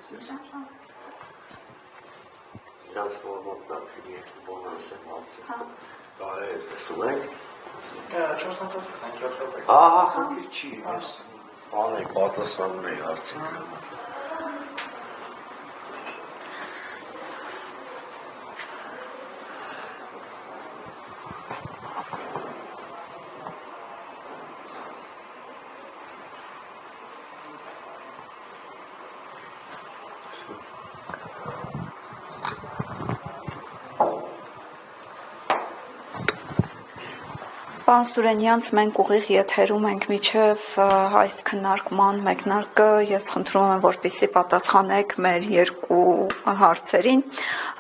Իրանց որմոտտար երկու բոնանս են հացի։ Զստում ենք։ 427 րոպե։ Խնդիր չի, ես բան եք պատասխանում էի հարցին։ Պարոն Սուրենյանց, մենք ուղիղ եթերում ենք մինչև այս քննարկման մեկնարկը, ես խնդրում եմ, որպեսզի պատասխանեք մեր երկու հարցերին։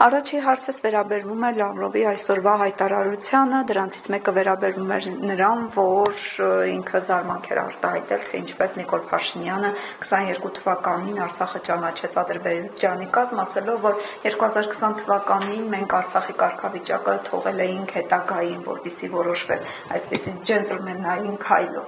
Առաջի հարցս վերաբերվում է Լավրովի այսօրվա հայտարարությանը, դրանցից մեկը վերաբերվում է նրան, որ ինքը զարմանք էր արտահայտել, թե ինչպես Նիկոլ Փաշինյանը 22 թվականին Արցախը ճանաչեց Ադրբեջանի կազմ, ասելով, որ 2020 թվականին մենք Արցախի կարգավիճակը թողել էինք հետագային, որպեսզի որոշվեր այսպիսի ջենտլմենային քայլով։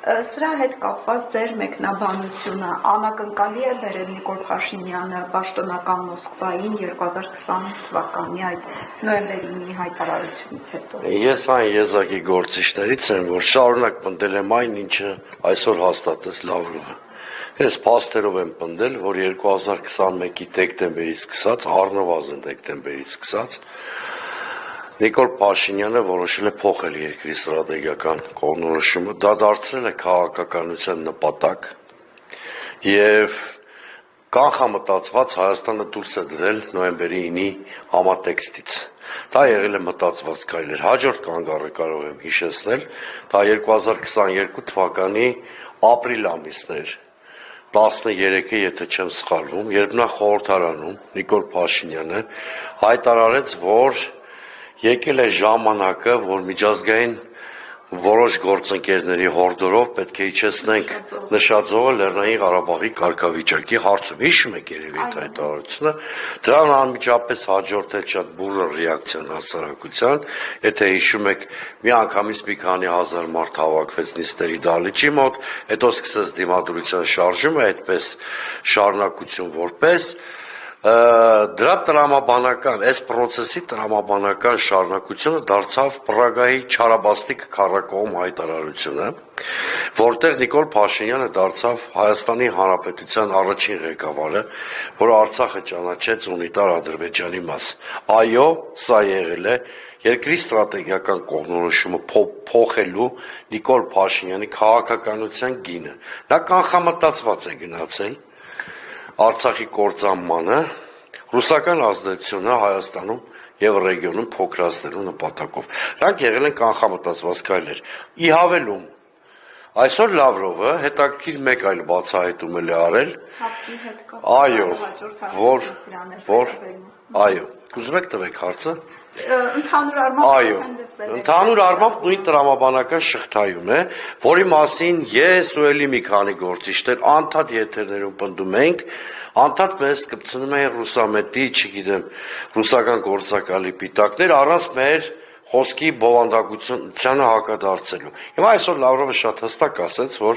Սրա հետ կապված ձեր մեկնաբանությունը անակնկալի է բերել Նիկոլ Փաշինյանը պաշտոնական Մոսկվային 2020 թվականի այդ նոյեմբերի հայտարարությունից հետո։ Ես այն եզակի գործիչներից եմ, որ շարունակ պնդել եմ այն, ինչը այսօր հաստատեց Լավրովը։ Ես փաստերով եմ պնդել, որ 2021-ի դեկտեմբերից սկսած, առնվազն դեկտեմբերից սկսած, Նիկոլ Փաշինյանը որոշել է փոխել երկրի ստրատեգիական կողմնորոշումը, դա դարձրել է քաղաքականության նպատակ եւ կանխամտածված Հայաստանը դուրս է դրել նոյեմբերի 9-ի համատեքստից։ Դա եղել է մտածված քայլեր։ Հաջորդ կանգառը կարող եմ հիշեցնել, դա 2022 թվականի ապրիլ ամիսն էր, 13-ը, եթե չեմ սխալվում, երբ նա խորհրդարանում Նիկոլ Փաշինյանը հայտարարեց, որ եկել է ժամանակը, որ միջազգային որոշ գործընկերների հորդորով պետք է իջեցնենք նշաձողը Լեռնային Ղարաբաղի կարգավիճակի հարցում։ Հիշում եք երևի այդ հայտարարությունը, դրան անմիջապես հաջորդել շատ բուրըն ռեակցիան հասարակության, եթե հիշում եք, միանգամից մի քանի հազար մարդ հավաքվեց նիստերի դահլիճի մոտ, հետո սկսեց դիմադրության շարժումը, այդպես շարունակություն որպես դրա տրամաբանական, այս պրոցեսի տրամաբանական շարունակությունը դարձավ Պրագայի չարաբաստիկ քառակողմ հայտարարությունը, որտեղ Նիկոլ Փաշինյանը դարձավ Հայաստանի Հանրապետության առաջին ղեկավարը, որ Արցախը ճանաչեց ունիտար Ադրբեջանի մաս։ Այո, սա եղել է երկրի ստրատեգիական կողմնորոշումը փոխելու Նիկոլ Փաշինյանի քաղաքականության գինը։ Նա կանխամտածված է գնացել Արցախի կործանմանը, ռուսական ազդեցությունը Հայաստանում եւ ռեգիոնում փոքրացնելու նպատակով։ Դրանք եղել են կանխամտածված քայլեր։ Ի հավելում, այսօր Լավրովը հետաքրքիր մեկ այլ բացահայտում է արել։ Այո, կուզում եք տվեք հարցը։ Ընդհանուր առմամբ նույն տրամաբանական շղթայում է, որի մասին ես ու էլի մի քանի գործիչներ անդադ եթերներում պնդում ենք, անդադ մեզ կպցնում են ռուսամետի, չգիտեմ, ռուսական գործակալի պիտակներ առանց մեր խոսքի բովանդակությանը հակադարձելու։ Հիմա այսօր Լավրովը շատ հստակ ասեց, որ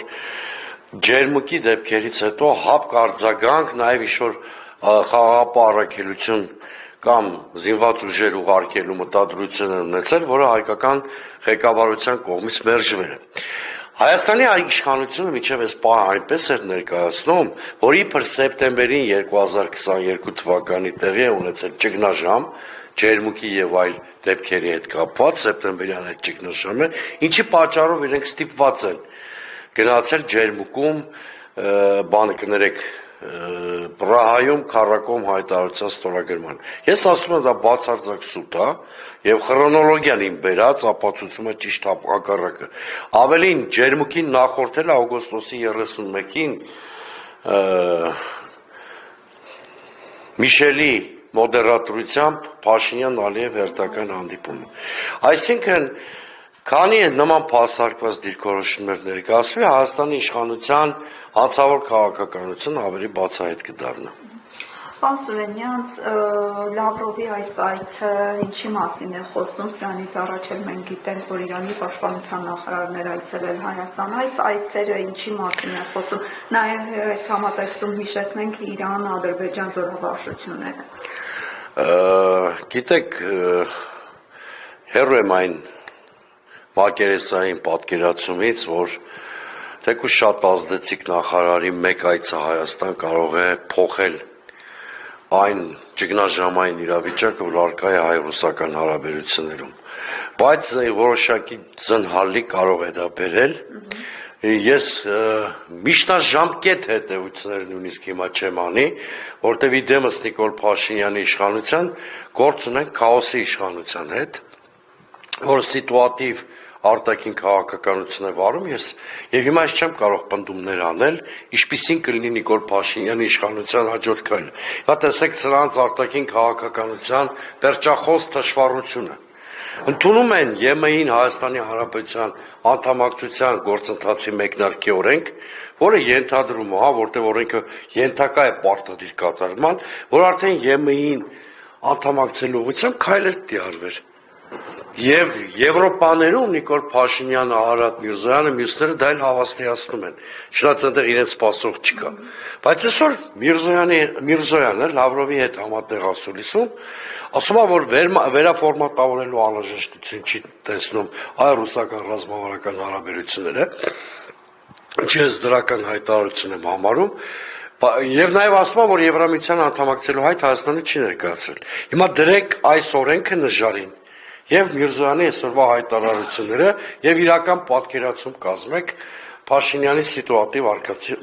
ջերմուկի դեպքերից հետո հապկ արձագանք, նաև ինչ-որ խաղաղապահ առաքելություն կամ զինված ուժեր ուղարկելու մտադրություն են ունեցել, որը հայկական ղեկավարության կողմից մերժվել է։ Հայաստանի իշխանությունը մինչև այս պահը այնպես էր ներկայացնում, որ իբր սեպտեմբերին 2022 թվականի տեղի է ունեցել ճգնաժամ, ջերմուկի եւ այլ դեպքերի հետ կապված, սեպտեմբերյան այդ ճգնաժամը, ինչի պատճառով իրենք ստիպված են գնացել ջերմուկում, բանը կներեք, Պրահայում քառակողմ հայտարարության ստորագրման։ Ես ասում եմ դա բացարձակ սուտ է եւ քրոնոլոգիան իմ բերած ապացուցում է ճիշտ հակառակը։ Ավելին ջերմուկին նախորդել է օգոստոսի 31-ին Միշելի մոդերատորությամբ Փաշինյան-Ալիև հերթական հանդիպումը։ Այսինքն քանի նման փաստարկված դիրքորոշումներ ներկայացվի, Հայաստանի իշխանության հանցավոր քաղաքականությունը ավելի բացահայտ կդառնա։ Պարոն Սուրենյանց, Լավրովի այս այցը ինչի մասին է խոսում, սրանից առաջ էլ մենք գիտենք, որ Իրանի պաշտպանության նախարարն էր այցելել Հայաստան, այս այցերը ինչի մասին է խոսում, նաև այս համատեքստում հիշեցնենք Իրան-Ադրբեջան զորավարժությունները։ Գիտեք, հեռու եմ այն մակերեսային պատկերացումից, որ թեկուզ շատ ազդեցիկ նախարարի մեկ այցը Հայաստան կարող է փոխել այն ճգնաժամային իրավիճակը, որ առկա է հայ-ռուսական հարաբերություններում, բայց որոշակի ձնհալի կարող է դա բերել։ Ես միջնաժամկետ հետևություններ նույնիսկ հիմա չեմ անի, որտեղ իդեմս Նիկոլ Փաշինյանի իշխանության գործ ունեն քաոսի իշխանության հետ, որ սիտուատիվ արտաքին քաղաքականություն է վարում, եւ հիմա ես չեմ կարող պնդումներ անել, ինչպիսին կլինի Նիկոլ Փաշինյանի իշխանության հաջորդ քայլը։ Հիմա տեսեք սրանց արտաքին քաղաքականության վերջախոս թշվառությունը։ Ընդունում են ԵՄ-ին Հայաստանի Հանրապետության անդամակցության գործընթացի մեկնարկի օրենք, որը ենթադրում է, որտեղ օրենքը ենթակա է պարտադիր կատարման, որ արդեն ԵՄ-ին անդամակցելու ուղղությամբ քայլեր պիտի արվեր։ Եվ Եվրոպաներում Նիկոլ Փաշինյանը, Արադ Միրզոյանը, մյուսները դա էլ հավաստիացնում են։ Շնորհակալ այնտեղ իրենց սպասող չկա։ Բայց այսօր Միրզոյանը Լավրովի հետ համատեղ ասուլիսում ասում է, որ վերաֆորմատավորելու անհրաժեշտություն չի տեսնում հայ-ռուսական ռազմավարական հարաբերությունները, ինչպես դրական հայտարարություն եմ համարում, եւ նաեւ ասում է, որ Եվրամիության անդամակցելու հայտ Հայաստանը չի ներկայացրել։ Հիմա դրեք այս օրենքը նժարին եւ Միրզոյանի այսօրվա հայտարարությունները եւ իրական պատկերացում կազմեք Փաշինյանի սիտուատիվ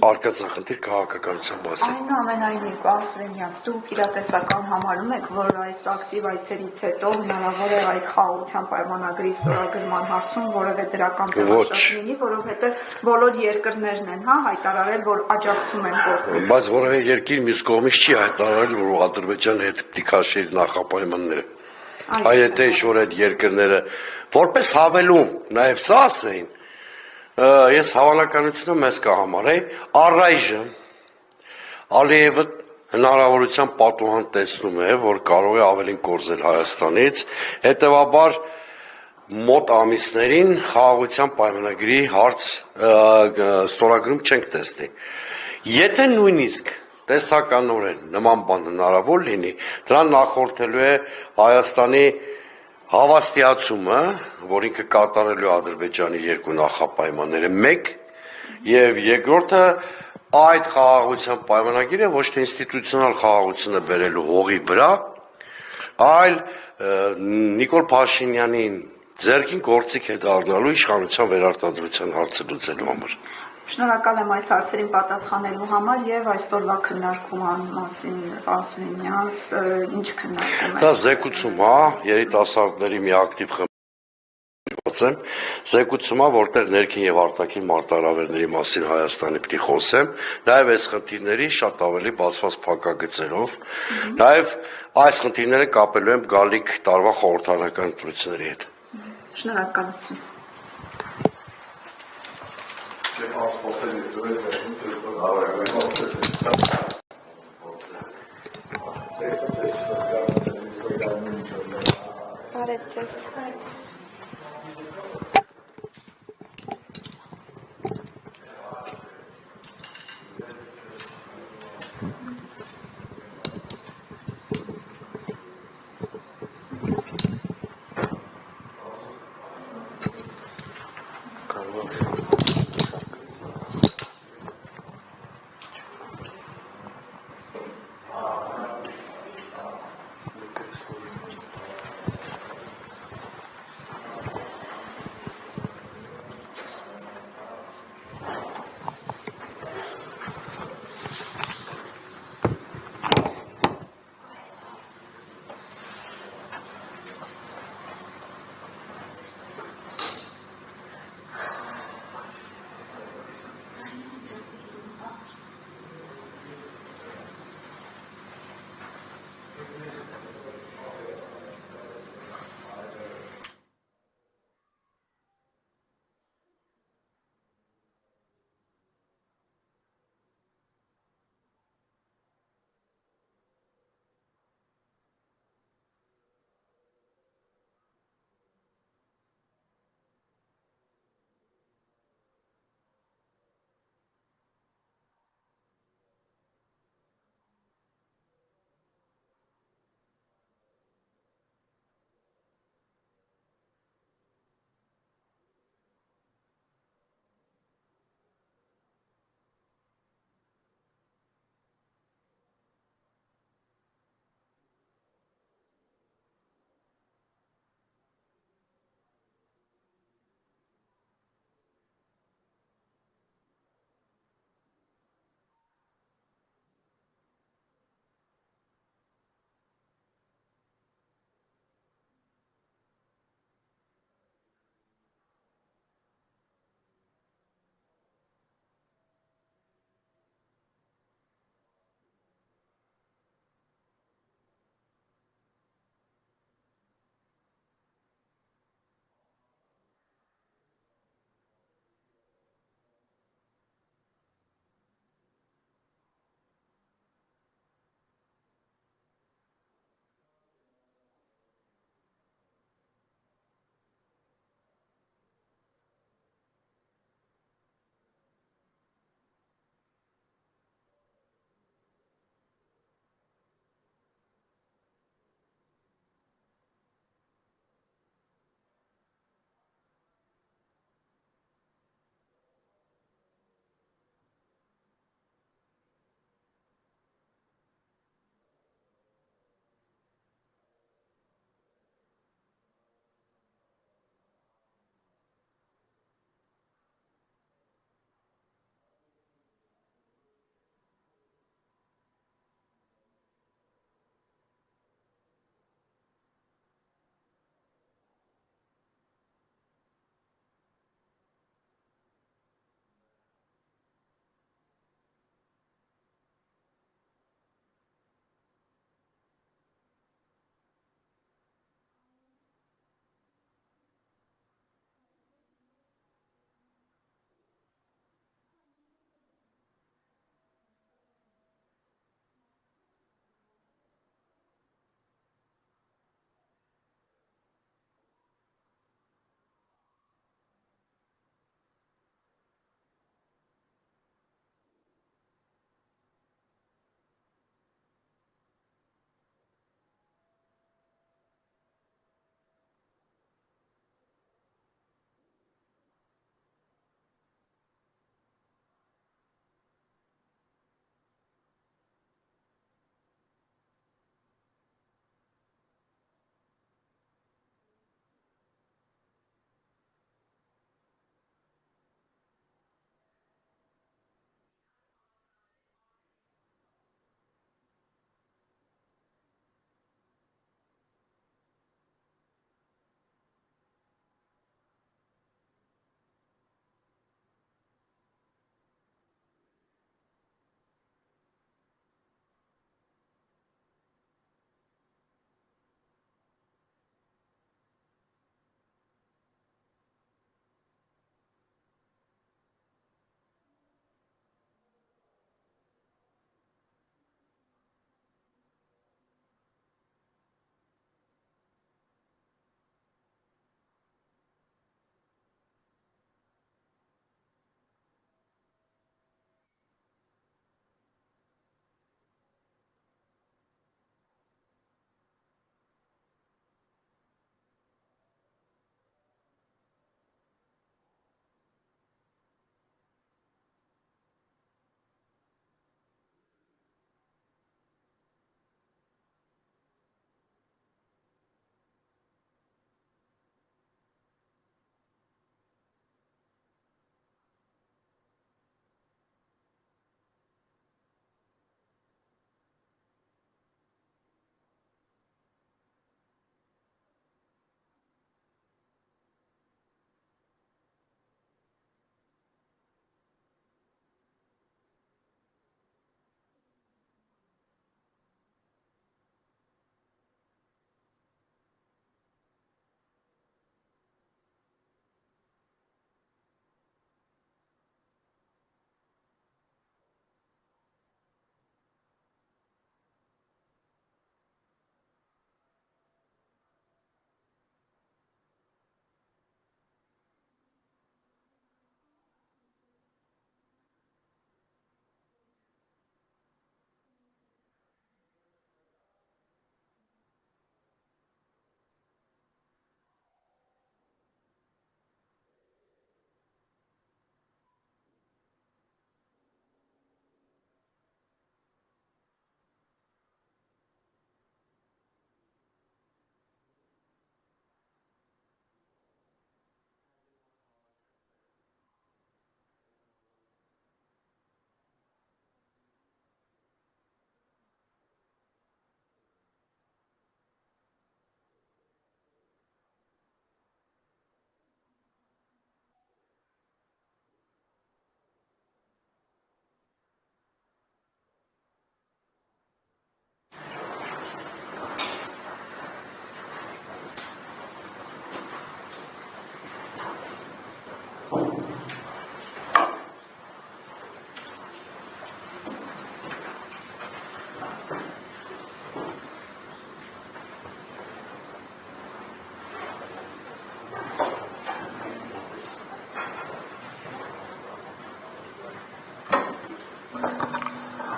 արկածախնդիր քաղաքականության մասին։ Այնուամենայնիվ, պարոն Սուրենյանց, դուք իրատեսական համարում եք, որ այս ակտիվ այցերից հետո հնարավոր է այդ խաղաղության պայմանագրի ստորագրման հարցում որևէ դրական ձևաչափ լինի, որովհետեւ բոլոր երկրներն են, հայտարարել, որ աջակցում են գործին։ Բայց որևէ երկիր մյուս կողմից չի հայտարարել, որ Ադրբեջանը հետ պիտի քաշի իր նախապայմանները։ Այ եթե ինչ-որ այդ երկրները որպես հավելում նաև սա ասեին, ես հավանականությունը մեծ կհամարեի, առայժմ Ալիևը հնարավորության պատուհան տեսնում է, որ կարող է ավելին կորզել Հայաստանից, հետևաբար մոտ ամիսներին խաղաղության պայմանագրի հարց ստորագրում չենք տեսնի։ Եթե նույնիսկ տեսականորեն նման բան հնարավոր լինի, դրան նախորդելու է Հայաստանի հավաստիացումը, որ ինքը կատարելու Ադրբեջանի երկու նախապայմանները, մեկ, եւ երկրորդը այդ խաղաղության պայմանագիրը ոչ թե ինստիտուցիոնալ խաղաղությունը բերելու հողի վրա, այլ Նիկոլ Փաշինյանին ձեռքին գործիք է դառնալու իշխանության վերարտադրության հարցը լուծելու համար։ Շնորհակալ եմ այս հարցերին պատասխանելու համար եւ այսօրվա քննարկման մասին, պարոն Սուրենյանց, ինչ քննարկում եք։ Դա զեկուցում է, երիտասարդների մի ակտիվ խմբի զեկուցում է, որտեղ ներքին եւ արտաքին մարտահրավերների մասին Հայաստանի պիտի խոսեմ, նաեւ այս խնդիրների շատ ավելի բացված փակագծերով, նաեւ այս խնդիրները կապելու եմ գալիք տարվա խորհրդարանական ընտրությունների հետ։ Շնորհակալություն։ Բարև ձեզ։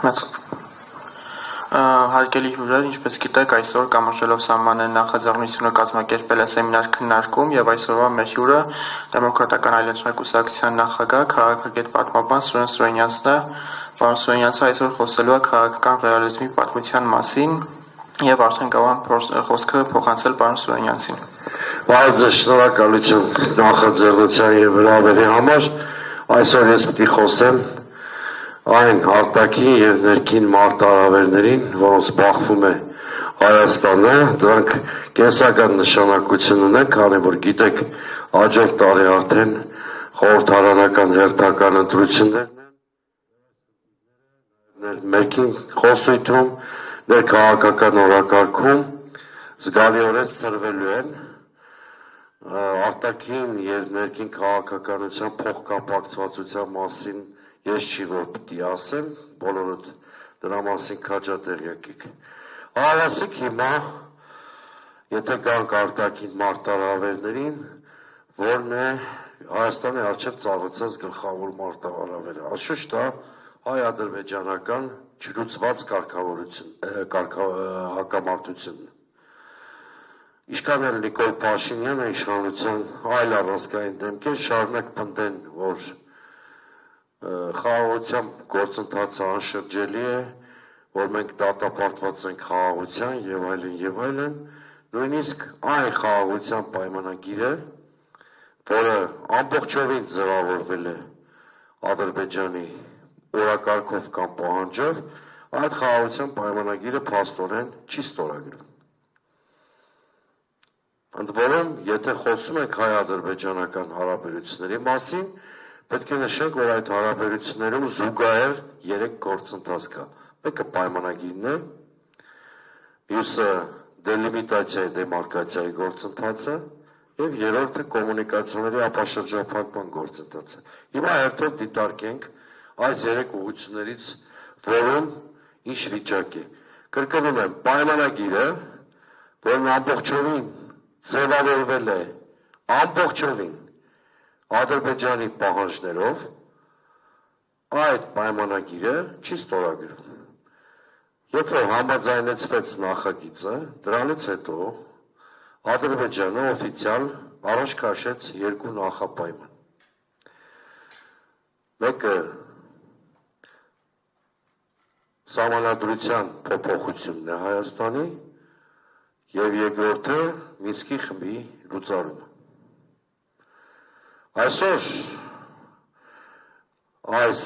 Մեծ հարգելի հյուրեր, ինչպես գիտեք, այսօր կամրջելով սահմանեն նախաձեռնությունը կազմակերպել է սեմինար քննարկում եւ այսօրվա մեր հյուրը Դեմոկրատական այլընտրանք կուսակցության նախագահ, քաղաքագետ պատմաբան Սուրեն Սուրենյանցն է։ Պարոն Սուրենյանցը այսօր խոսելու է քաղաքական ռեալիզմի պատմության մասին եւ արդեն կարող եմ խոսքը փոխանցել պարոն Սուրենյանցին։ Բարձր շնորհակալություն նախաձեռնության եւ հրավերի համար։ Այսօր ես պիտի խոսեմ այն արտաքին եւ ներքին մարտահրավերներին, որոնց բախվում է Հայաստանը, դրանք կենսական նշանակություն ունեն, քանի որ գիտեք, հաջորդ տարի արդեն խորհրդարանական հերթական ընտրություններն են, ներքին խոսույթում, ներքաղաքական օրակարգում զգալիորեն սրվելու են արտաքին եւ ներքին քաղաքականության փոխկապակցվածության մասին ես չի որ պիտի ասեմ, բոլորդ դրա մասին քաջատեղյակ եք։ Ասիկ հիմա, եթե գանք արտաքին մարտահրավերներին, որն է Հայաստանի առջև ծառացած գլխավոր մարտահրավերը։ Անշուշտ դա հայ-ադրբեջանական չլուծված հակամարտությունն է։ Ինչքան էլ Նիկոլ Փաշինյանը իշխանության այլ առանցքային դեմքեր շարունակ պնդեն, որ խաղաղության գործընթացը անշրջելի է, որ մենք դատապարտված ենք խաղաղության եւ այլն, նույնիսկ այն խաղաղության պայմանագիրը, որը ամբողջովին ձևավորվել է Ադրբեջանի օրակարգով կամ պահանջով, այդ խաղաղության պայմանագիրը փաստորեն չի ստորագրվում։ Ընդ որում, եթե խոսում ենք հայ-ադրբեջանական հարաբերությունների մասին, պետք է նշենք, որ այդ հարաբերություններում զուգահեռ 3 գործընթաց կա։ Մեկը պայմանագիրն է, մյուսը դելիմիտացիայի դեմարկացիայի գործընթացը եւ երրորդը կոմունիկացիաների ապաշրջափակման գործընթացը։ Հիմա հերթով դիտարկենք այս 3 ուղղություններից որում ինչ վիճակ է։ Կրկնում եմ, պայմանագիրը, որն ամբողջովին ձևավորվել է ամբողջովին Ադրբեջանի պահանջներով, այդ պայմանագիրը չի ստորագրվում։ Եթե համաձայնեցվեց նախագիծը, դրանից հետո Ադրբեջանը օֆիցիալ առաջ քաշեց 2 նախապայման։ Մեկը սահմանադրության փոփոխությունն է Հայաստանի եւ երկրորդը Մինսկի խմբի լուծարումը։ Այսօր այս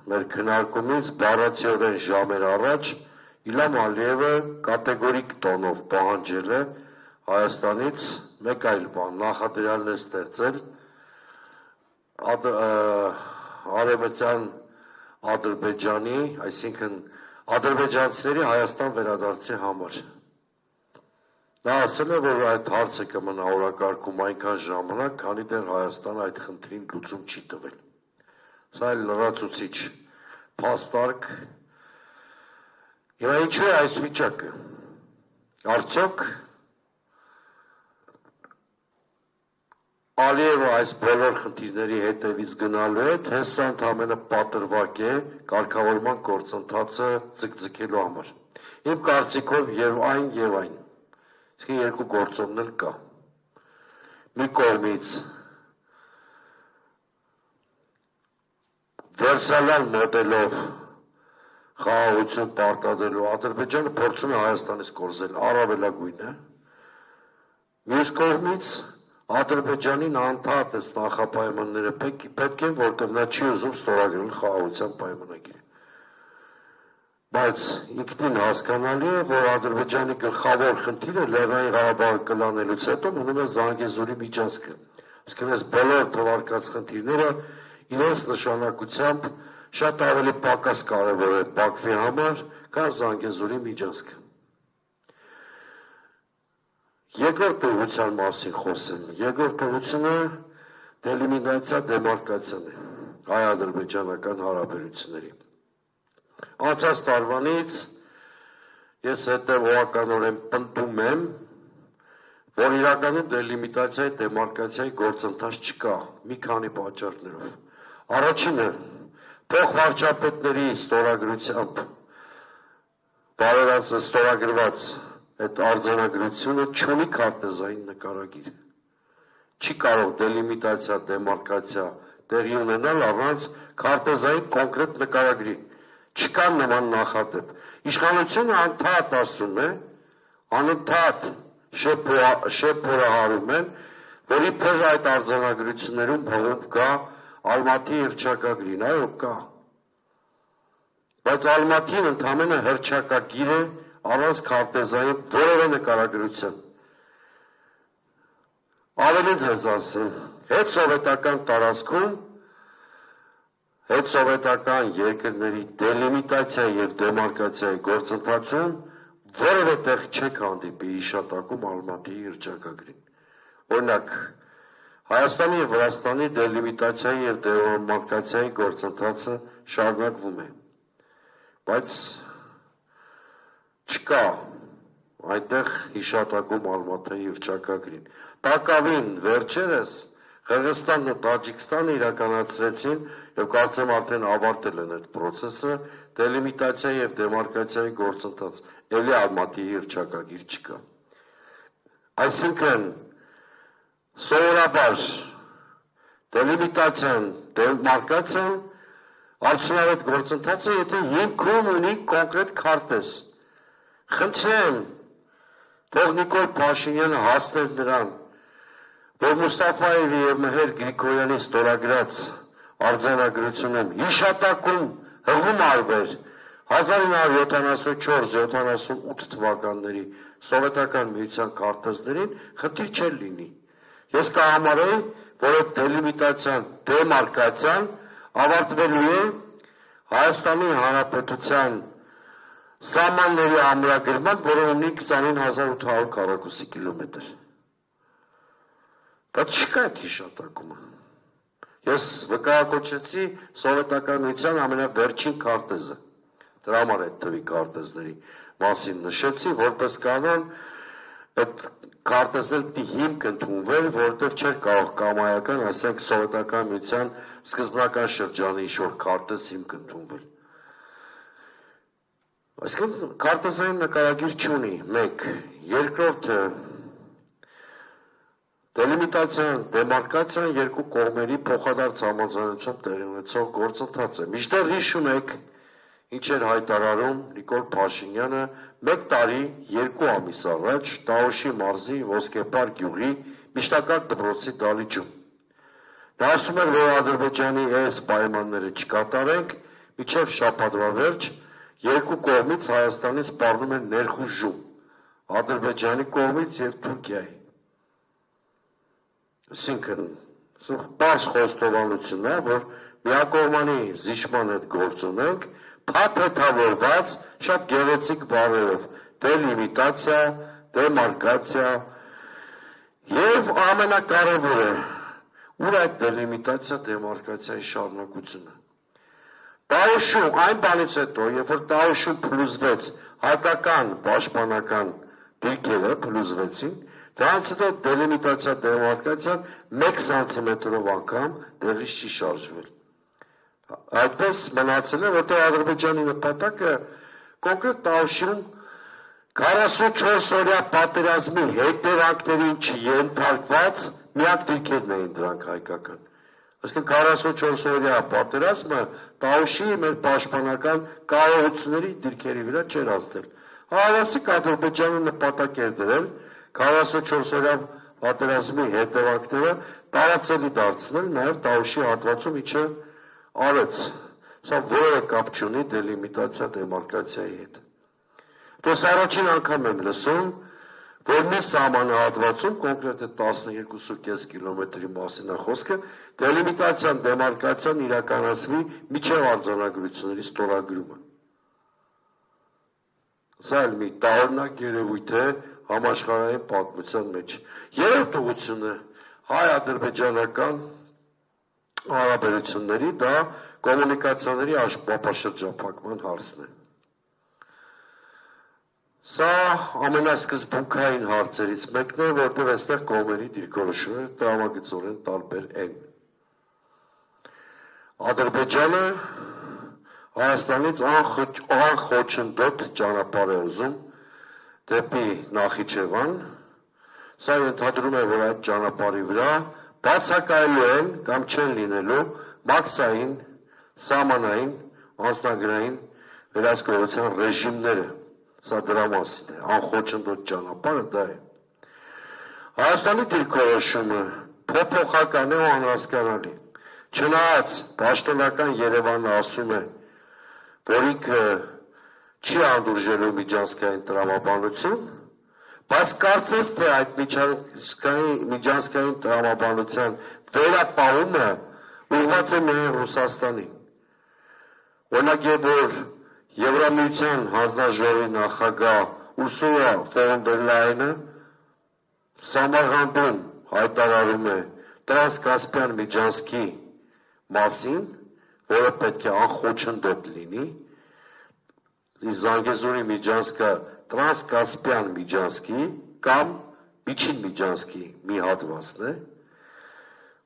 մեր քննարկումից բառացիորեն ժամեր առաջ Իլհամ Ալիևը կատեգորիկ տոնով պահանջել է Հայաստանից մեկ այլ բան, նախադրյալներ ստեղծել արևմտյան Ադրբեջանի, այսինքն ադրբեջանցիների Հայաստան վերադարձի համար։ Նա ասել է, որ այդ հարցը կմնա օրակարգում այնքան ժամանակ, քանի դեռ Հայաստանը այդ խնդրին լուծում չի տվել։ Սա էլ լրացուցիչ փաստարկ։ Եվ ինչու է այս վիճակը։ Արդյոք Ալիևը այս բոլոր խնդիրների հետևից գնալու է, թե սա ընդհանրապես պատրվակ է կարգավորման գործընթացը ձգձգելու համար։ Իմ կարծիքով եւ այն։ Իսկ 2 գործոններ կա։ Մի կողմից վերսալյան մոդելով խաղաղություն պարտադրելու Ադրբեջանը փորձում է Հայաստանից կորզել առավելագույնը։ Մյուս կողմից Ադրբեջանին անդադար նախապայմանները պետք է, որտեղ նա չի ուզում ստորագրել խաղաղության պայմանագիրը։ Բայց ինքնին հասկանալի է, որ Ադրբեջանի գլխավոր խնդիրը Լեռնային Ղարաբաղը կլանելուց հետո մնում է Զանգեզուրի միջանցքը։ Իսկ այս բոլոր թվարկած խնդիրները իրենց նշանակությամբ շատ ավելի պակաս կարևոր է Բաքվի համար, քան Զանգեզուրի միջանցքը։ Երկրորդ ուղղության մասին խոսեմ։ Երկրորդ ուղղությունը դելիմիտացիա դեմարկացիան է հայ-ադրբեջանական հարաբերությունների։ Անցած տարվանից ես հետևողականորեն պնդում եմ, որ իրականում դելիմիտացիայի դեմարկացիայի գործընթաց չկա մի քանի պատճառներով։ Առաջինը, փոխվարչապետների ստորագրությամբ բարերարս ստորագրված այդ արձանագրությունը չունի քարտեզային նկարագիր։ Չի կարող դելիմիտացիա, դեմարկացիա տեղի ունենալ առանց քարտեզային կոնկրետ նկարագրի։ Չկա նման նախադեպ։ Իշխանությունը անդադար ասում է, անընդհատ շեփորահարում են, որ իբր այդ արձանագրություններում բռնում կա Ալմատի հռչակագրին, այո կա։ Բայց Ալմատին ընդամենը հռչակագիր է առանց քարտեզային որևէ նկարագրության։ Ավելի ձեզ ասեմ, հետ սովետական տարածքում, հետ սովետական երկրների դելիմիտացիա եւ դեմարկացիայի գործընթացում որևէ տեղ չեք հանդիպի հիշատակում Ալմատիի հռչակագրին։ Օրինակ, Հայաստանի եւ Վրաստանի դելիմիտացիայի եւ դեմարկացիայի գործընթացը շարունակվում է, բայց չկա այնտեղ հիշատակում Ալմատիի հռչակագրին։ Տակավին վերջերս Қырғызստանն ու Տաջիկստանը իրականացրեցին եւ կարծեմ արդեն ավարտել են այդ process-ը դելիմիտացիայի եւ դեմարկացիայի գործընթաց։ Էլի Ալմատիի հռչակագիր չկա։ Այսինքն սովորաբար դելիմիտացիան, դեմարկացիան արդյունավետ գործընթաց է, եթե հիմքում ունի կոնկրետ քարտեզ։ Խնդրեմ, թող Նիկոլ Փաշինյանը հասներ նրան, որ Մուստաֆաևի եւ Մեհեր Գրիգորյանի ստորագրած արձանագրությունում հիշատակում հղում արվեր 1974-78 թվականների սովետական միության քարտեզներին, խնդիր չէր լինի։ Ես կհամարեի, որ այդ դելիմիտացիան, դեմարկացիան ավարտվելու է Հայաստանի Հանրապետության սահմանների ամրագրման, որը ունի 29800 քառակուսի կիլոմետր։ Բայց չկա այդ հիշատակումը։ Ես վկայակոչեցի սովետական միության ամենավերջին քարտեզը։ Դրա համար այդ թվի քարտեզների մասին նշեցի, որպես կանոն այդ քարտեզները պիտի հիմք ընդունվեր, որովհետև չէր կարող կամայական, ասենք սովետական միության սկզբնական շրջանի ինչ-որ քարտեզ հիմք ընդունվել։ Այսինքն քարտեզային նկարագիր չունի, մեկ, երկրորդը դելիմիտացիան, դեմարկացիան երկու կողմերի փոխադարձ համաձայնությամբ տեղի ունեցող գործընթաց է։ Մինչդեռ հիշում եք, ինչ էր հայտարարում Նիկոլ Փաշինյանը 1 տարի 2 ամիս առաջ Տաուշի մարզի Ոսկեպար գյուղի Միշտակար դպրոցի դահլիճում։ Նա ասում էր, որ Ադրբեջանի այս պայմանները չկատարենք, մինչև շաբաթվա վերջ երկու կողմից Հայաստանից սպառնում են ներխուժում, Ադրբեջանի կողմից եւ Թուրքիայի։ Այսինքն, բաց խոստովանությունն է, որ միակողմանի զիջման հետ գործ ունենք, փաթեթավորված շատ գեղեցիկ բառերով՝ դելիմիտացիա, դեմարկացիա, եւ ամենակարևորը, ուր այդ դելիմիտացիա, դեմարկացիայի շարունակությունը։ Տաուշում այն բանից հետո, երբ որ Տաուշում փլուզվեց հայկական պաշտպանական դիրքերը փլուզվեցին, դրանից հետո դելիմիտացիա, դեմարկացիան 1 սանտիմետրով անգամ տեղից չի շարժվել։ Այդպես մնացել է, որտեղ Ադրբեջանի նպատակը կոնկրետ Տաուշում 44-օրյա պատերազմի հետևանքներին չենթարկված միակ դիրքերն էին դրանք հայկական։ Այսինքն 44-օրյա պատերազմը Տաուշի մեր պաշտպանական կարողությունների դիրքերի վրա չէր ազդել։ Հավասիկ Ադրբեջանը նպատակ էր դրել 44-օրյա պատերազմի հետևանքները տարածելի դարձնել նաև Տաուշի հատվածում, ինչը արեց։ Սա որևէ կապ չունի դելիմիտացիա, դեմարկացիայի հետ։ Դες առաջին անգամ եմ լսում, որ մի սահմանահատվածում, կոնկրետ 12.5 կիլոմետրի մասին է խոսքը, դելիմիտացիան, դեմարկացիան իրականացվի միջև արձանագրությունների ստորագրումը։ Սա էլ մի տարօրինակ երևույթ է համաշխարհային պատմության մեջ։ Երրորդ ուղղությունը հայ-ադրբեջանական հարաբերությունների դա կոմունիկացիաների ապաշրջափակման հարցն է։ Սա ամենասկզբունքային հարցերից մեկն է, որտեղ այստեղ կողմերի դիրքորոշումը տրամագծորեն տարբեր են։ Ադրբեջանը Հայաստանից անխոչնդոտ ճանապարհ է ուզում դեպի Նախիջևան, սա ենթադրում է, որ այդ ճանապարհի վրա բացակայելու են կամ չեն լինելու մաքսային, սահմանային, անձնագրային վերահսկողության ռեժիմները, սա դրա մասին է, անխոչնդոտ ճանապարհը դա է։ Հայաստանի դիրքորոշումը փոփոխական է ու անհասկանալի, չնայած պաշտոնական Երևանը ասում է, որ ինքը չի անդուրժելու միջանցքային տրամաբանություն, բայց կարծես թե այդ միջանցքային տրամաբանության վերապահումը ուղղված է միայն Ռուսաստանին։ Օրինակ, որ Եվրամիության հանձնաժողովի նախագահ Ուրսուլա ֆոն դեր Լայենը Սամարղանդում հայտարարում է տրանսկասպյան միջանցքի մասին, որը պետք է անխոչնդոտ լինի, Զանգեզուրի միջանցքը տրանսկասպյան միջանցքի կամ միջին միջանցքի մի հատվածն է,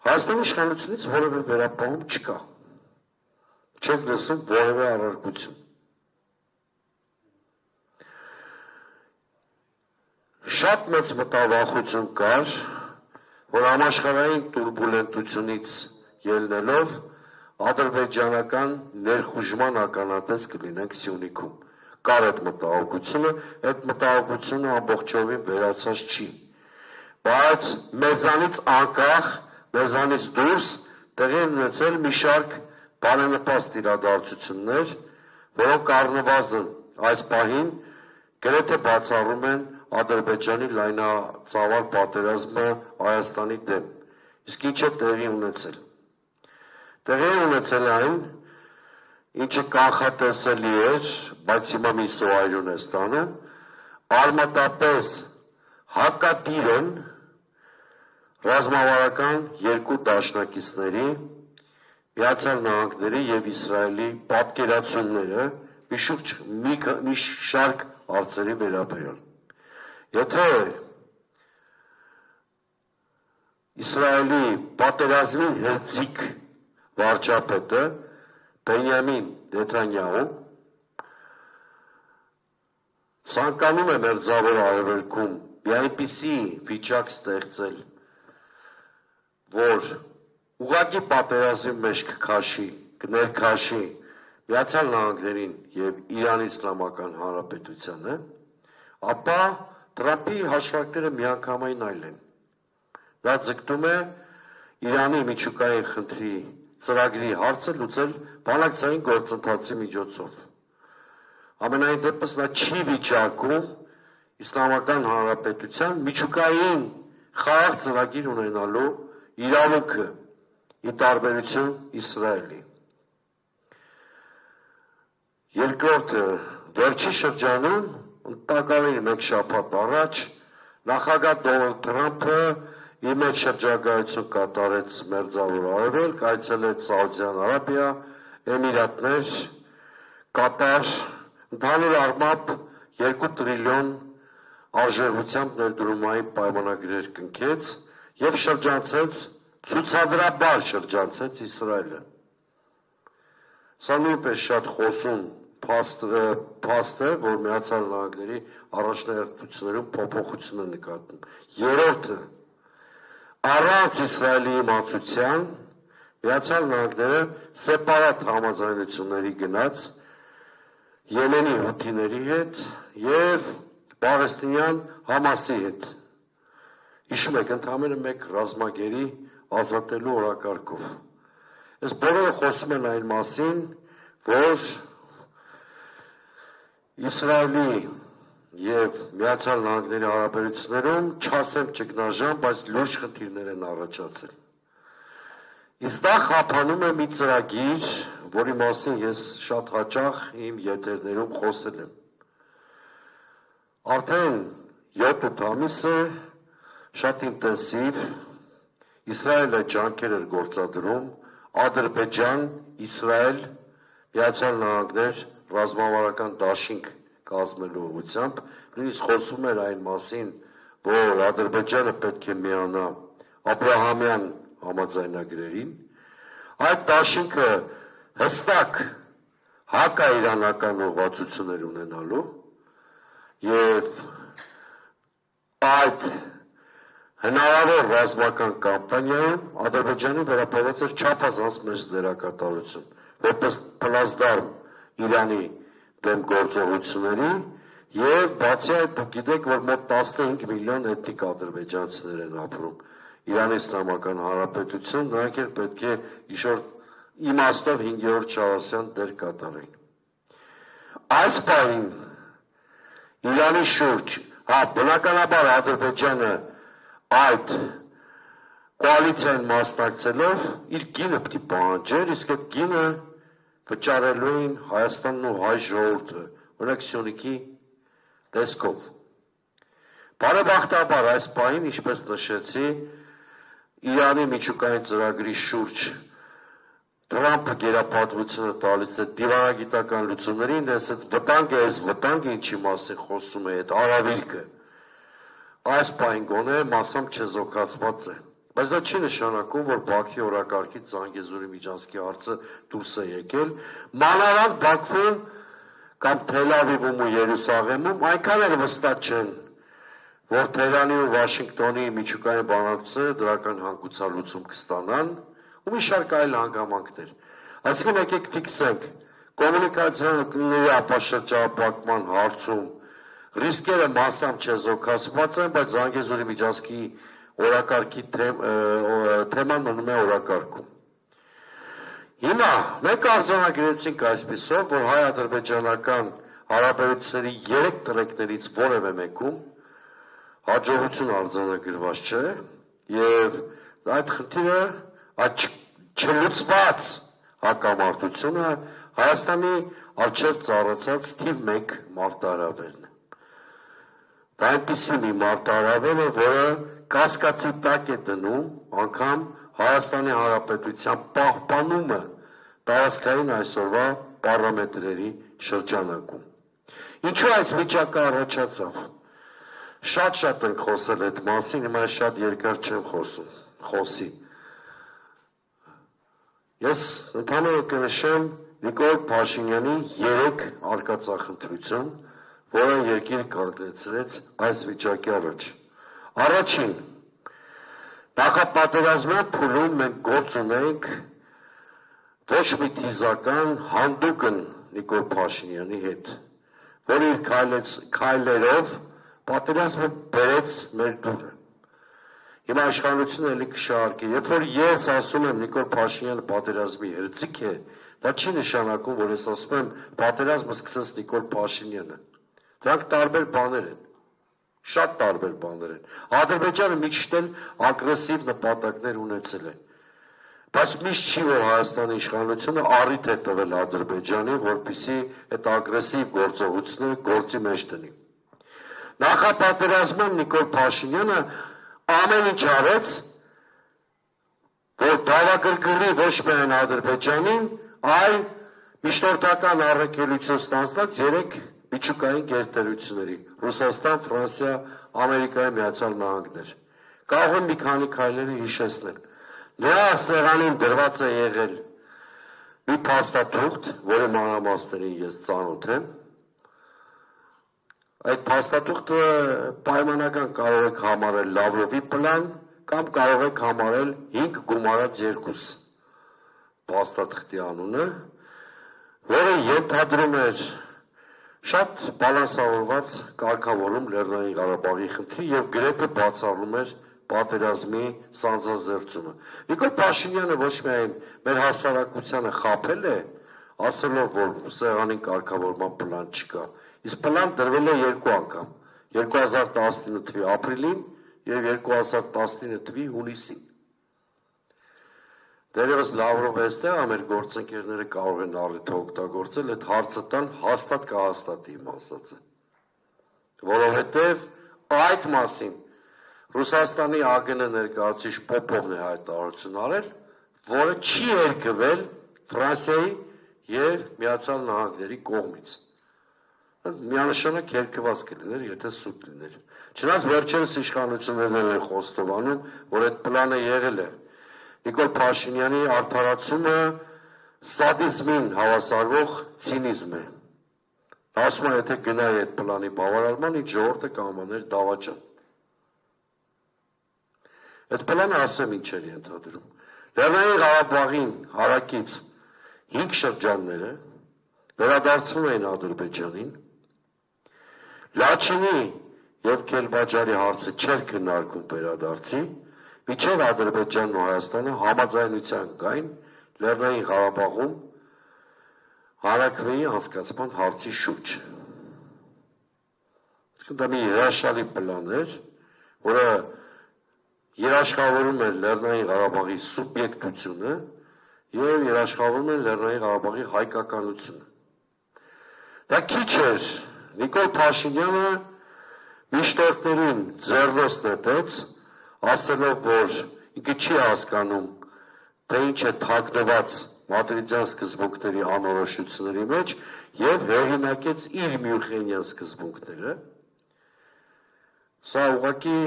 Հայաստանի իշխանությունից որևէ վերապահում չկա, չեք լսում որևէ առարկություն։ Շատ մեծ մտավախություն կար, որ համաշխարհային տուրբուլենտությունից ելնելով ադրբեջանական ներխուժման ականատես կլինենք Սյունիքում։ Կար այդ մտահոգությունը ամբողջովին վերացած չի, բայց մեզանից անկախ, մեզանից դուրս տեղի են ունեցել մի շարք բարենպաստ իրադարձություններ, որոնք առնվազն այս պահին գրեթե բացառում են Ադրբեջանի լայնածավալ պատերազմը Հայաստանի դեմ։ Իսկ ինչ է տեղի ունեցել։ Տեղի ունեցել այն, ինչը կանխատեսելի էր, բայց հիմա մի սոայրուն է ստանում, արմատապես հակադիր են ռազմավարական երկու դաշնակիցների, Միացյալ Նահանգների եւ Իսրայելի պատկերացումները մի շարք հարցերի վերաբերյալ։ Եթե Իսրայելի պատերազմի հերձիկ վարչապետը Բենյամին Նեթանյահուն ցանկանում է Մերձավոր Արևելքում մի այնպիսի վիճակ ստեղծել, որ ուղղակի պատերազմի մեջ կներքաշի Միացյալ Նահանգներին եւ Իրանի Իսլամական Հանրապետությանը, ապա Տրամփի հաշվարկները միանգամայն այլ են։ Դա ձգտում է Իրանի միջուկային խնդրի ծրագրի հարցը լուծել բանակցային գործընթացի միջոցով։ Ամենայն դեպս նա չի վիճակում Իսլամական Հանրապետության միջուկային խաղաղ ծրագիր ունենալու իրավունքը ի տարբերություն Իսրայելի։ Երկրորդը, վերջի շրջանում տակավին մեկ շաբաթ առաջ նախագահ Դոնալդ Թրամփը իր մեջ շրջագայություն կատարեց Մերձավոր Արևելք, այցելեց Սաուդյան Արաբիա, Էմիրատներ, Կատար, ընդհանուր առմամբ 2 տրիլիոն արժեղությամբ ներդրումային պայմանագրեր կնքեց եւ շրջանցեց, ցուցադրաբար շրջանցեց Իսրայելը։ Սա նույնպես շատ խոսուն փաստ է, որ Միացյալ Նահանգների առաջնահերթություններում փոփոխություն է նկատվում։ Երրորդը, առանց Իսրայելի իմացության Միացյալ Նահանգները սեպարատ համաձայնությունների գնաց Եմենի հութիների հետ եւ Պաղեստինյան Համասի հետ։ Հիշում եք, ընդամենը մեկ ռազմագերի ազատելու օրակարգով։ Այս բոլորը խոսում են այն մասին, որ Իսրայելի եւ Միացյալ Նահանգների հարաբերություններում չասեմ ճգնաժամ, բայց լուրջ խնդիրներ են առաջացել։ Իսկ դա խափանում է մի ծրագիր, որի մասին ես շատ հաճախ իմ եթերներում խոսել եմ։ Արդեն 7-8 ամիս է շատ ինտենսիվ Իսրայելը ջանքեր էր գործադրում Ադրբեջան, Իսրայել, Միացյալ Նահանգներ ռազմավարական դաշինք կազմելու ուղղությամբ, նույնիսկ խոսում էր այն մասին, որ Ադրբեջանը պետք է միանա հակաիրանական ուղղվածություններ ունենալու եւ այդ հնարավոր ռազմական կամպանիայում Ադրբեջանի վերաբերած էր չափազանց մեծ դերակատարություն, որպես պլազդարմ Իրանի դեմ գործողությունների եւ բացի այդ դուք գիտեք, որ մոտ 15 միլիոն էթնիկ ադրբեջանցիներ են ապրում Իրանի Իսլամական Հանրապետություն, նրանք էլ պետք է իշոր իմաստով 5-րդ Շահրասյան դեր կատարեն։ Այս պահին Իրանի շուրջ, բնականաբար Ադրբեջանը այդ կոալիցիան մասնակցելով իր գինը պիտի պահանջեր, իսկ այդ գինը վճարելու էին Հայաստանն ու հայ ժողովուրդը, օրինակ Սյունիքի տեսքով։ Բարեբախտաբար այս պահին, ինչպես նշեցի, Իրանի միջուկային ծրագրի շուրջ Թրամփը գերապատվությունը տալիս է դիվանագիտական լուծումներին, այս վտանգը ինչի մասին խոսում է, այդ արավիրքը այս պահին գոնե մասամբ չեզոքացված է, բայց դա չի նշանակում, որ Բաքվի օրակարգից Զանգեզուրի միջանցքի հարցը դուրս է եկել, մանավանդ Բաքվում կամ Թել Ավիվում ու Երուսաղեմում այնքան էլ վստահ չեն, որ Թեհրանի ու Վաշինգտոնի միջուկային բանակցությունները դրական հանգուցալուծում կստանան, ու մի շարք այլ հանգամանքներ։ Այսինքն եկեք ֆիքսենք, կոմունիկացիաների ապաշրջապատման հարցում ռիսկերը մասամբ չեզոքացված են, բայց Զանգեզուրի միջանցքի օրակարգի թեման մնում է օրակարգում։ Հիմա մենք արձանագրեցինք այսպիսով, որ հայ-ադրբեջանական հարաբերությունների 3 տրեկներից որևէ մեկում հաջողություն արձանագրված չէ եւ այդ խնդիրը այդ չլուծված հակամարտությունը Հայաստանի առջև ծառացած թիվ 1 մարտահրավերն է։ Դա այնպիսի մի մարտահրավեր է, որը կասկածի տակ է դնում անգամ Հայաստանի Հանրապետության պահպանումը տարածքային այսօրվա պարամետրերի շրջանակում։ Ինչու այս վիճակը առաջացավ։ Շատ ենք խոսել այդ մասին, հիմա շատ երկար չեմ խոսի։ Ես ընդհանուր կնշեմ Նիկոլ Փաշինյանի 3 արկածախնդրություն, որը երկիրը կանգնեցրեց այս վիճակի առաջ։ Առաջին, նախապատերազմյան փուլում մենք գործ ունենք ոչ մի թիզական հանդուկն Նիկոլ Փաշինյանի հետ, որ իր քայլերով պատերազմը բերեց մեր դուրը։ Հիմա իշխանությունը էլի կշահարկի։ Երբ որ ես ասում եմ Նիկոլ Փաշինյանը պատերազմի հրձիկ է, դա չի նշանակում, որ ես ասում եմ պատերազմը սկսեց Նիկոլ Փաշինյանը։ Դրանք տարբեր բաներ են։ Շատ տարբեր բաներ են։ Ադրբեջանը միշտ էլ ագրեսիվ նպատակներ ունեցել է։ Բայց միշտ չի, որ Հայաստանի իշխանությունը առիթ է տվել Ադրբեջանին, որպեսզի այդ ագրեսիվ գործողությունները գործի մեջ դնի։ Նախապատերազմում Նիկոլ Փաշինյանը ամեն ինչ արեց, որ դավագրգռի ոչ միայն Ադրբեջանին, այլ միջնորդական առաքելություն ստանձնած 3 միջուկային գերտերությունների՝ Ռուսաստան, Ֆրանսիա, Ամերիկայի Միացյալ Նահանգներ։ Կարող եմ մի քանի քայլերը հիշեցնել։ Նրա սեղանին դրված է եղել մի փաստաթուղթ, որի մանրամասներին ես ծանոթ եմ։ Այդ փաստաթուղթը պայմանական կարող եք համարել Լավրովի պլան կամ կարող եք համարել 5 գումարած 2 փաստաթղթի անունը, որը ենթադրում էր շատ բալանսավորված կարգավորում Լեռնային Ղարաբաղի խնդրի եւ գրեթե բացառում էր պատերազմի սանձազերծումը։ Նիկոլ Փաշինյանը ոչ միայն մեր հասարակությանը խաբել է, ասելով, որ սեղանին կարգավորման պլան չկա, իսկ պլան դրվել է 2 անգամ, 2019 թվականի ապրիլին եւ 2019 թվականի հունիսին։ Դերևս Լավրովը այստեղ է, մեր գործընկերները կարող են առիթը օգտագործել այդ հարցը տան հաստատ կհաստատի իմ ասածը։ Որովհետև այդ մասին Ռուսաստանի ԱԳՆ ներկայացուցիչ Պոպովն է հայտարարություն արել, որը չի երկվել Ֆրանսիայի եւ Միացյալ Նահանգների կողմից։ Միանշանակ երկված կլիներ, եթե սուտ լիներ։ Չնայած վերջերս իշխանություններն են խոստովանում, որ այդ պլանը եղել է։ Նիկոլ Փաշինյանի արդարացումը սադիզմին հավասարվող ցինիզմ է։ Ասում եմ, եթե գնայի այդ պլանի բավարարման, ինձ ժողովուրդը կհամաներ դավաճան։ Այդ պլանը ասեմ ինչ էր ենթադրում։ Լեռնային Ղարաբաղին հարակից 5 շրջանները վերադարձվում էին Ադրբեջանին, Լաչինի և Քելբաջարի հարցը չէր քննարկում վերադարձի, մինչև Ադրբեջանն ու Հայաստանը համաձայնության գային Լեռնային Ղարաբաղում հանրաքվեի անցկացման հարցի շուրջ։ Դա մի հրաշալի պլան էր, որը երաշխավորում էր Լեռնային Ղարաբաղի սուբյեկտությունը և երաշխավորում էր Լեռնային Ղարաբաղի հայկականությունը։ Դա քիչ էր, Նիկոլ Փաշինյանը միշտորդներին ձեռնոց նետեց, ասելով, որ ինքը չի հասկանում, թե ինչ է թաքնված մադրիդյան սկզբունքների անորոշությունների մեջ և հեղինակեց իր մյունխենյան սկզբունքները։ Սա ուղղակի,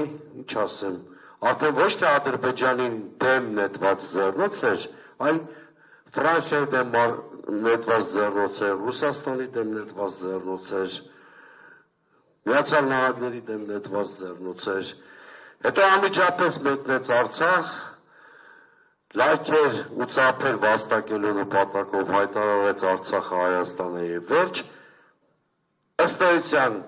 ինչ ասեմ, արդեն ոչ թե Ադրբեջանին դեմ նետված ձեռնոց էր, այլ Ֆրանսիայի դեմ նետված ձեռնոց էր, Ռուսաստանի դեմ նետված ձեռնոց էր, Միացյալ Նահանգների դեմ նետված ձեռնոց էր, հետո անմիջապես մեկնեց Արցախ, լայքեր ու ծափեր վաստակելու նպատակով հայտարարեց Արցախը Հայաստանը և վերջ, ըստ էության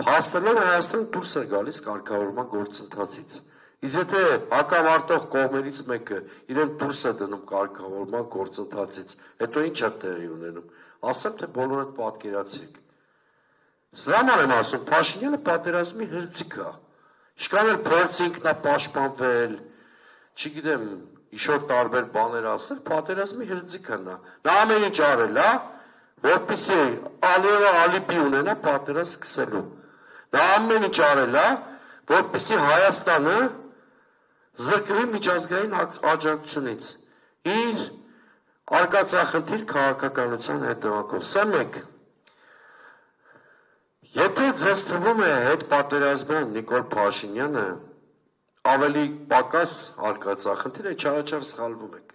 փաստելով Հայաստանը դուրս է գալիս կարգավորման գործընթացից։ Իսկ եթե հակամարտող կողմերից մեկը իրեն դուրս է դնում կարգավորման գործընթացից, հետո ինչ է տեղի ունենում, ասեմ, թե բոլորդ պատկերացրիք։ Սրա համար եմ ասում, Փաշինյանը պատերազմի հրձիգ է, ինչքան էլ փորձի ինքնապաշտպանվել, չգիտեմ, ինչ-որ տարբեր բաներ ասել, պատերազմի հրձիգ է նա ամեն ինչ արել է, որպեսզի Ալիևը ալիբի ունենա պատերազմ սկսելու։ Նա ամեն ինչ արել է, որպեսզի Հայաստանը զրկվի միջազգային աջակցությունից իր արկածախնդիր քաղաքականության հետևանքով։ Սա մեկ։ Եթե ձեզ թվում է հետ պատերազմյան Նիկոլ Փաշինյանը ավելի պակաս արկածախնդիր է, չարաչար սխալվում եք։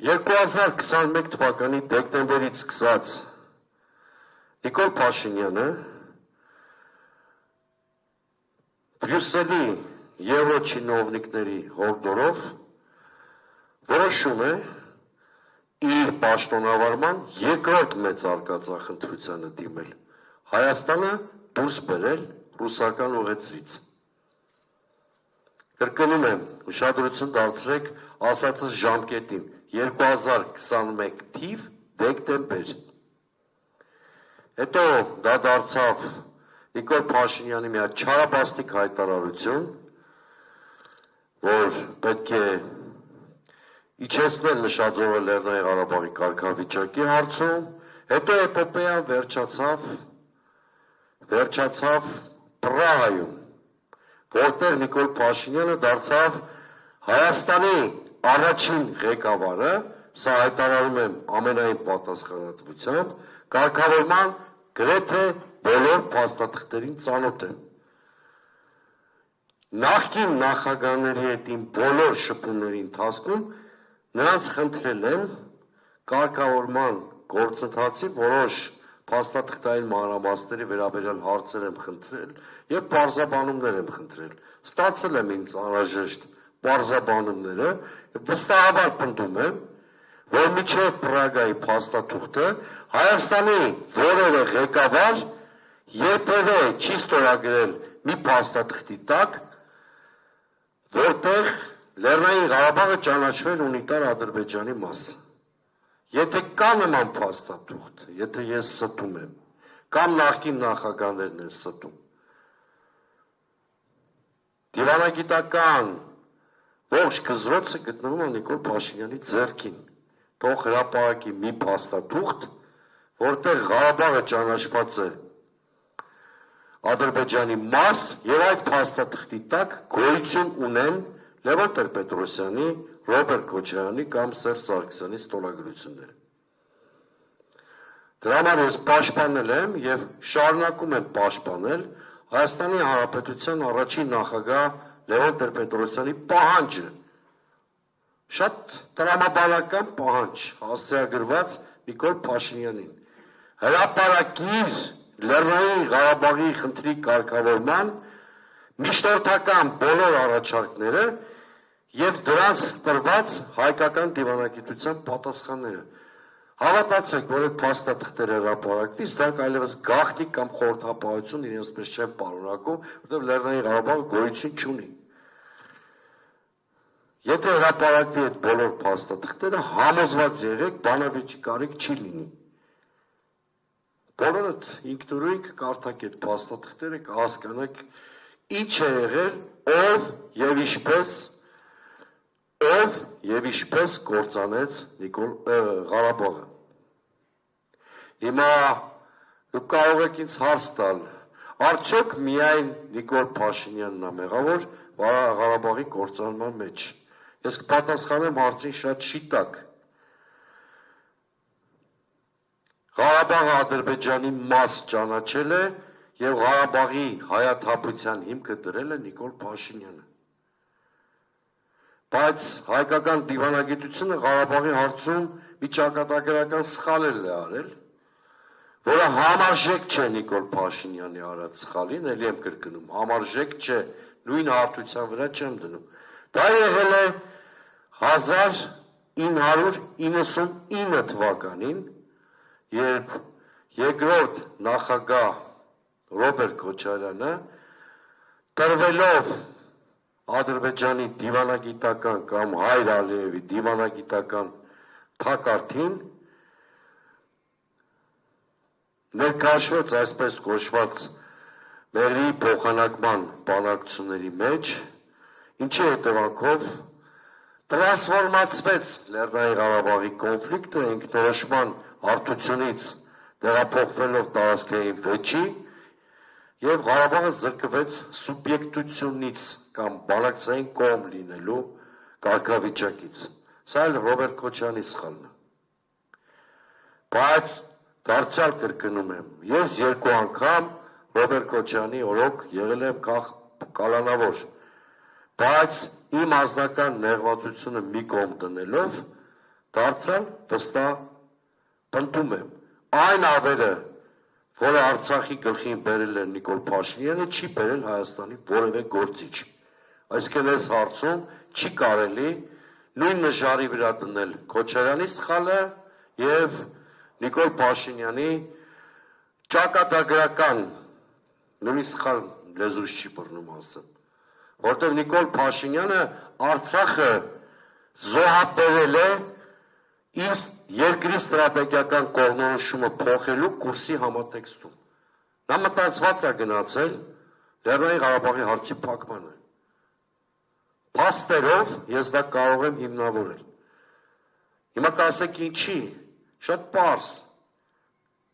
2021 թվականի դեկտեմբերից սկսած Նիկոլ Փաշինյանը Բրյուսելի եվրոչինովնիկների հորդորով որոշում է իր պաշտոնավարման երկրորդ մեծ արկածախնդրությանը դիմել, Հայաստանը դուրս բերել ռուսական ուղեցրից։ Կրկնում եմ, ուշադրություն դարձրեք ասածս ժամկետին, 2021 թիվ դեկտեմբեր։ Հետո դա դարձավ Նիկոլ Փաշինյանի մի հատ չարաբաստիկ հայտարարություն, որ պետք է իջեցնել նշաձողը Լեռնային Ղարաբաղի կարգավիճակի հարցում, հետո էպոպեան վերջացավ Պրահայում, որտեղ Նիկոլ Փաշինյանը դարձավ Հայաստանի առաջին ղեկավարը, սա հայտարարում եմ ամենայն պատասխանատվությամբ, կարգավորման գրեթե բոլոր փաստաթղթերին ծանոթ եմ։ Նախկին նախագահների հետ իմ բոլոր շփումների ընթացքում նրանց խնդրել եմ կարգավորման գործընթացի որոշ փաստաթղթային մանրամասների վերաբերյալ հարցեր եմ խնդրել և պարզաբանումներ եմ խնդրել։ Ստացել եմ ինձ անհրաժեշտ պարզաբանումները, վստահաբար պնդում եմ, որ մինչև Պրագայի փաստաթուղթը Հայաստանի որևէ ղեկավար երբևէ չի ստորագրել մի փաստաթղթի տակ, որտեղ Լեռնային Ղարաբաղը ճանաչվել ունիտար Ադրբեջանի մաս։ Եթե կա նման փաստաթուղթ, եթե ես ստում եմ, կամ նախկին նախագահներն են ստում, դիվանագիտական ողջ գզրոցը գտնվում է Նիկոլ Փաշինյանի ձեռքին, թող հրապարակի մի փաստաթուղթ, որտեղ Ղարաբաղը ճանաչված է Ադրբեջանի մաս և այդ փաստաթղթի տակ գոյություն ունեն Լևոն Տեր-Պետրոսյանի, Ռոբերտ Քոչարյանի կամ Սերժ Սարգսյանի ստորագրությունները։ Դրա համար ես պաշտպանել եմ և շարունակում եմ պաշտպանել Հայաստանի Հանրապետության առաջին նախագահ Լևոն Տեր-Պետրոսյանի պահանջը շատ տրամաբանական պահանջ հասցեագրված Նիկոլ Փաշինյանին հրապարակիր Լեռնային Ղարաբաղի խնդրի կարգավորման միջնորդական բոլոր առաջարկները եւ դրանց տրված հայկական դիվանագիտության պատասխանները։ Հավատացեք, որ այդ փաստաթղթերը հրապարակվի, սրանք այլևս գաղտնի կամ խորհրդապահություն իրենց պես չեն պարունակում, որտեղ Լեռնային Ղարաբաղը գոյություն չունի։ Եթե հրապարակվի այդ բոլոր փաստաթղթերը, համոզված եղեք, բանավեճի կարիք չի լինի։ Բոլորդ ինքնուրույն կարդաք այդ փաստաթղթերը, կհասկանաք ինչ է եղել, ով եւ ինչպես կործանեց Ղարաբաղը։ Հիմա դուք կարող եք ինձ հարց տալ, արդյոք միայն Նիկոլ Փաշինյանն է մեղավոր Ղարաբաղի կործանման մեջ։ Ես կպատասխանեմ հարցին շատ շիտակ։ Ղարաբաղը Ադրբեջանի մաս ճանաչել է եւ Ղարաբաղի հայաթափության հիմքը դրել է Նիկոլ Փաշինյանը։ Բայց հայկական դիվանագիտությունը Ղարաբաղի հարցում մի ճակատագրական սխալ է արել, որը համարժեք չէ Նիկոլ Փաշինյանի արած սխալին, ելի եմ կրկնում, համարժեք չէ, նույն հարթության վրա չեմ դնում։ Դա եղել է 1999 թվականին, երբ երկրորդ նախագահ Ռոբերտ Քոչարյանը տրվելով Ադրբեջանի դիվանագիտական կամ Հայր Ալիևի դիվանագիտական թակարդին ներկայացված այսպես կոչված մերի փոխանակման բանակցությունների մեջ, ինչի հետևանքով տրանսֆորմացվեց Լեռնային Ղարաբաղի կոնֆլիկտը ինքնորոշման հարթությունից տեղափոխվելով տարածքային վեճի եւ Ղարաբաղը զրկվեց սուբյեկտությունից կամ բանակցային կողմ լինելու կարգավիճակից։ Սա էլ Ռոբերտ Քոչարյանի սխալն է։ Բայց դարձյալ կրկնում եմ, ես երկու անգամ Ռոբերտ Քոչարյանի օրոք եղել եմ կալանավոր, բայց իմ անձնական նեղվածությունը մի կողմ դնելով դարձյալ վստահ պնդում եմ, այն ավերը, որը Արցախի գլխին բերել է Նիկոլ Փաշինյանը, չի բերել Հայաստանի որևէ գործիչ։ Այսինքն այս հարցում չի կարելի նույն նժարի վրա դնել Քոչարյանի սխալը եւ Նիկոլ Փաշինյանի ճակատագրական, նույնիսկ սխալ լեզուս չի բռնում ասեմ, որտեղ Նիկոլ Փաշինյանը Արցախը զոհաբերել է իր երկրի ստրատեգիական կողմնորոշումը փոխելու կուրսի համատեքստում։ Նա մտածված է գնացել Լեռնային Ղարաբաղի հարցի փակմանը։ Փաստերով ես դա կարող եմ հիմնավորել։ Հիմա կասեք ինչի, շատ պարզ։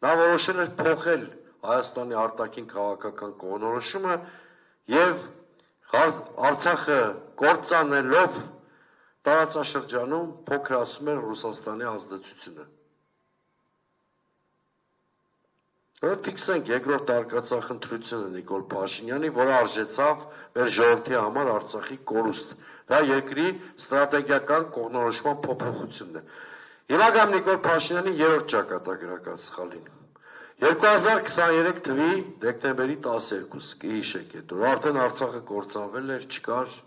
Նա որոշել էր փոխել Հայաստանի արտաքին քաղաքական կողմնորոշումը եւ Արցախը կործանելով տարածաշրջանում փոքրացում էր Ռուսաստանի ազդեցությունը։ Ֆիքսենք երկրորդ արկածախնդրությունը Նիկոլ Փաշինյանի, որը արժեցավ մեր ժողովրդի համար Արցախի կորուստ։ Դա երկրի ստրատեգիական կողմնորոշման փոփոխությունն է։ Հիմա գամ Նիկոլ Փաշինյանի երրորդ ճակատագրական սխալին։ 2023 թվականի դեկտեմբերի 12, կհիշեք այդ օրը, արդեն Արցախը կործանվել էր, չկար,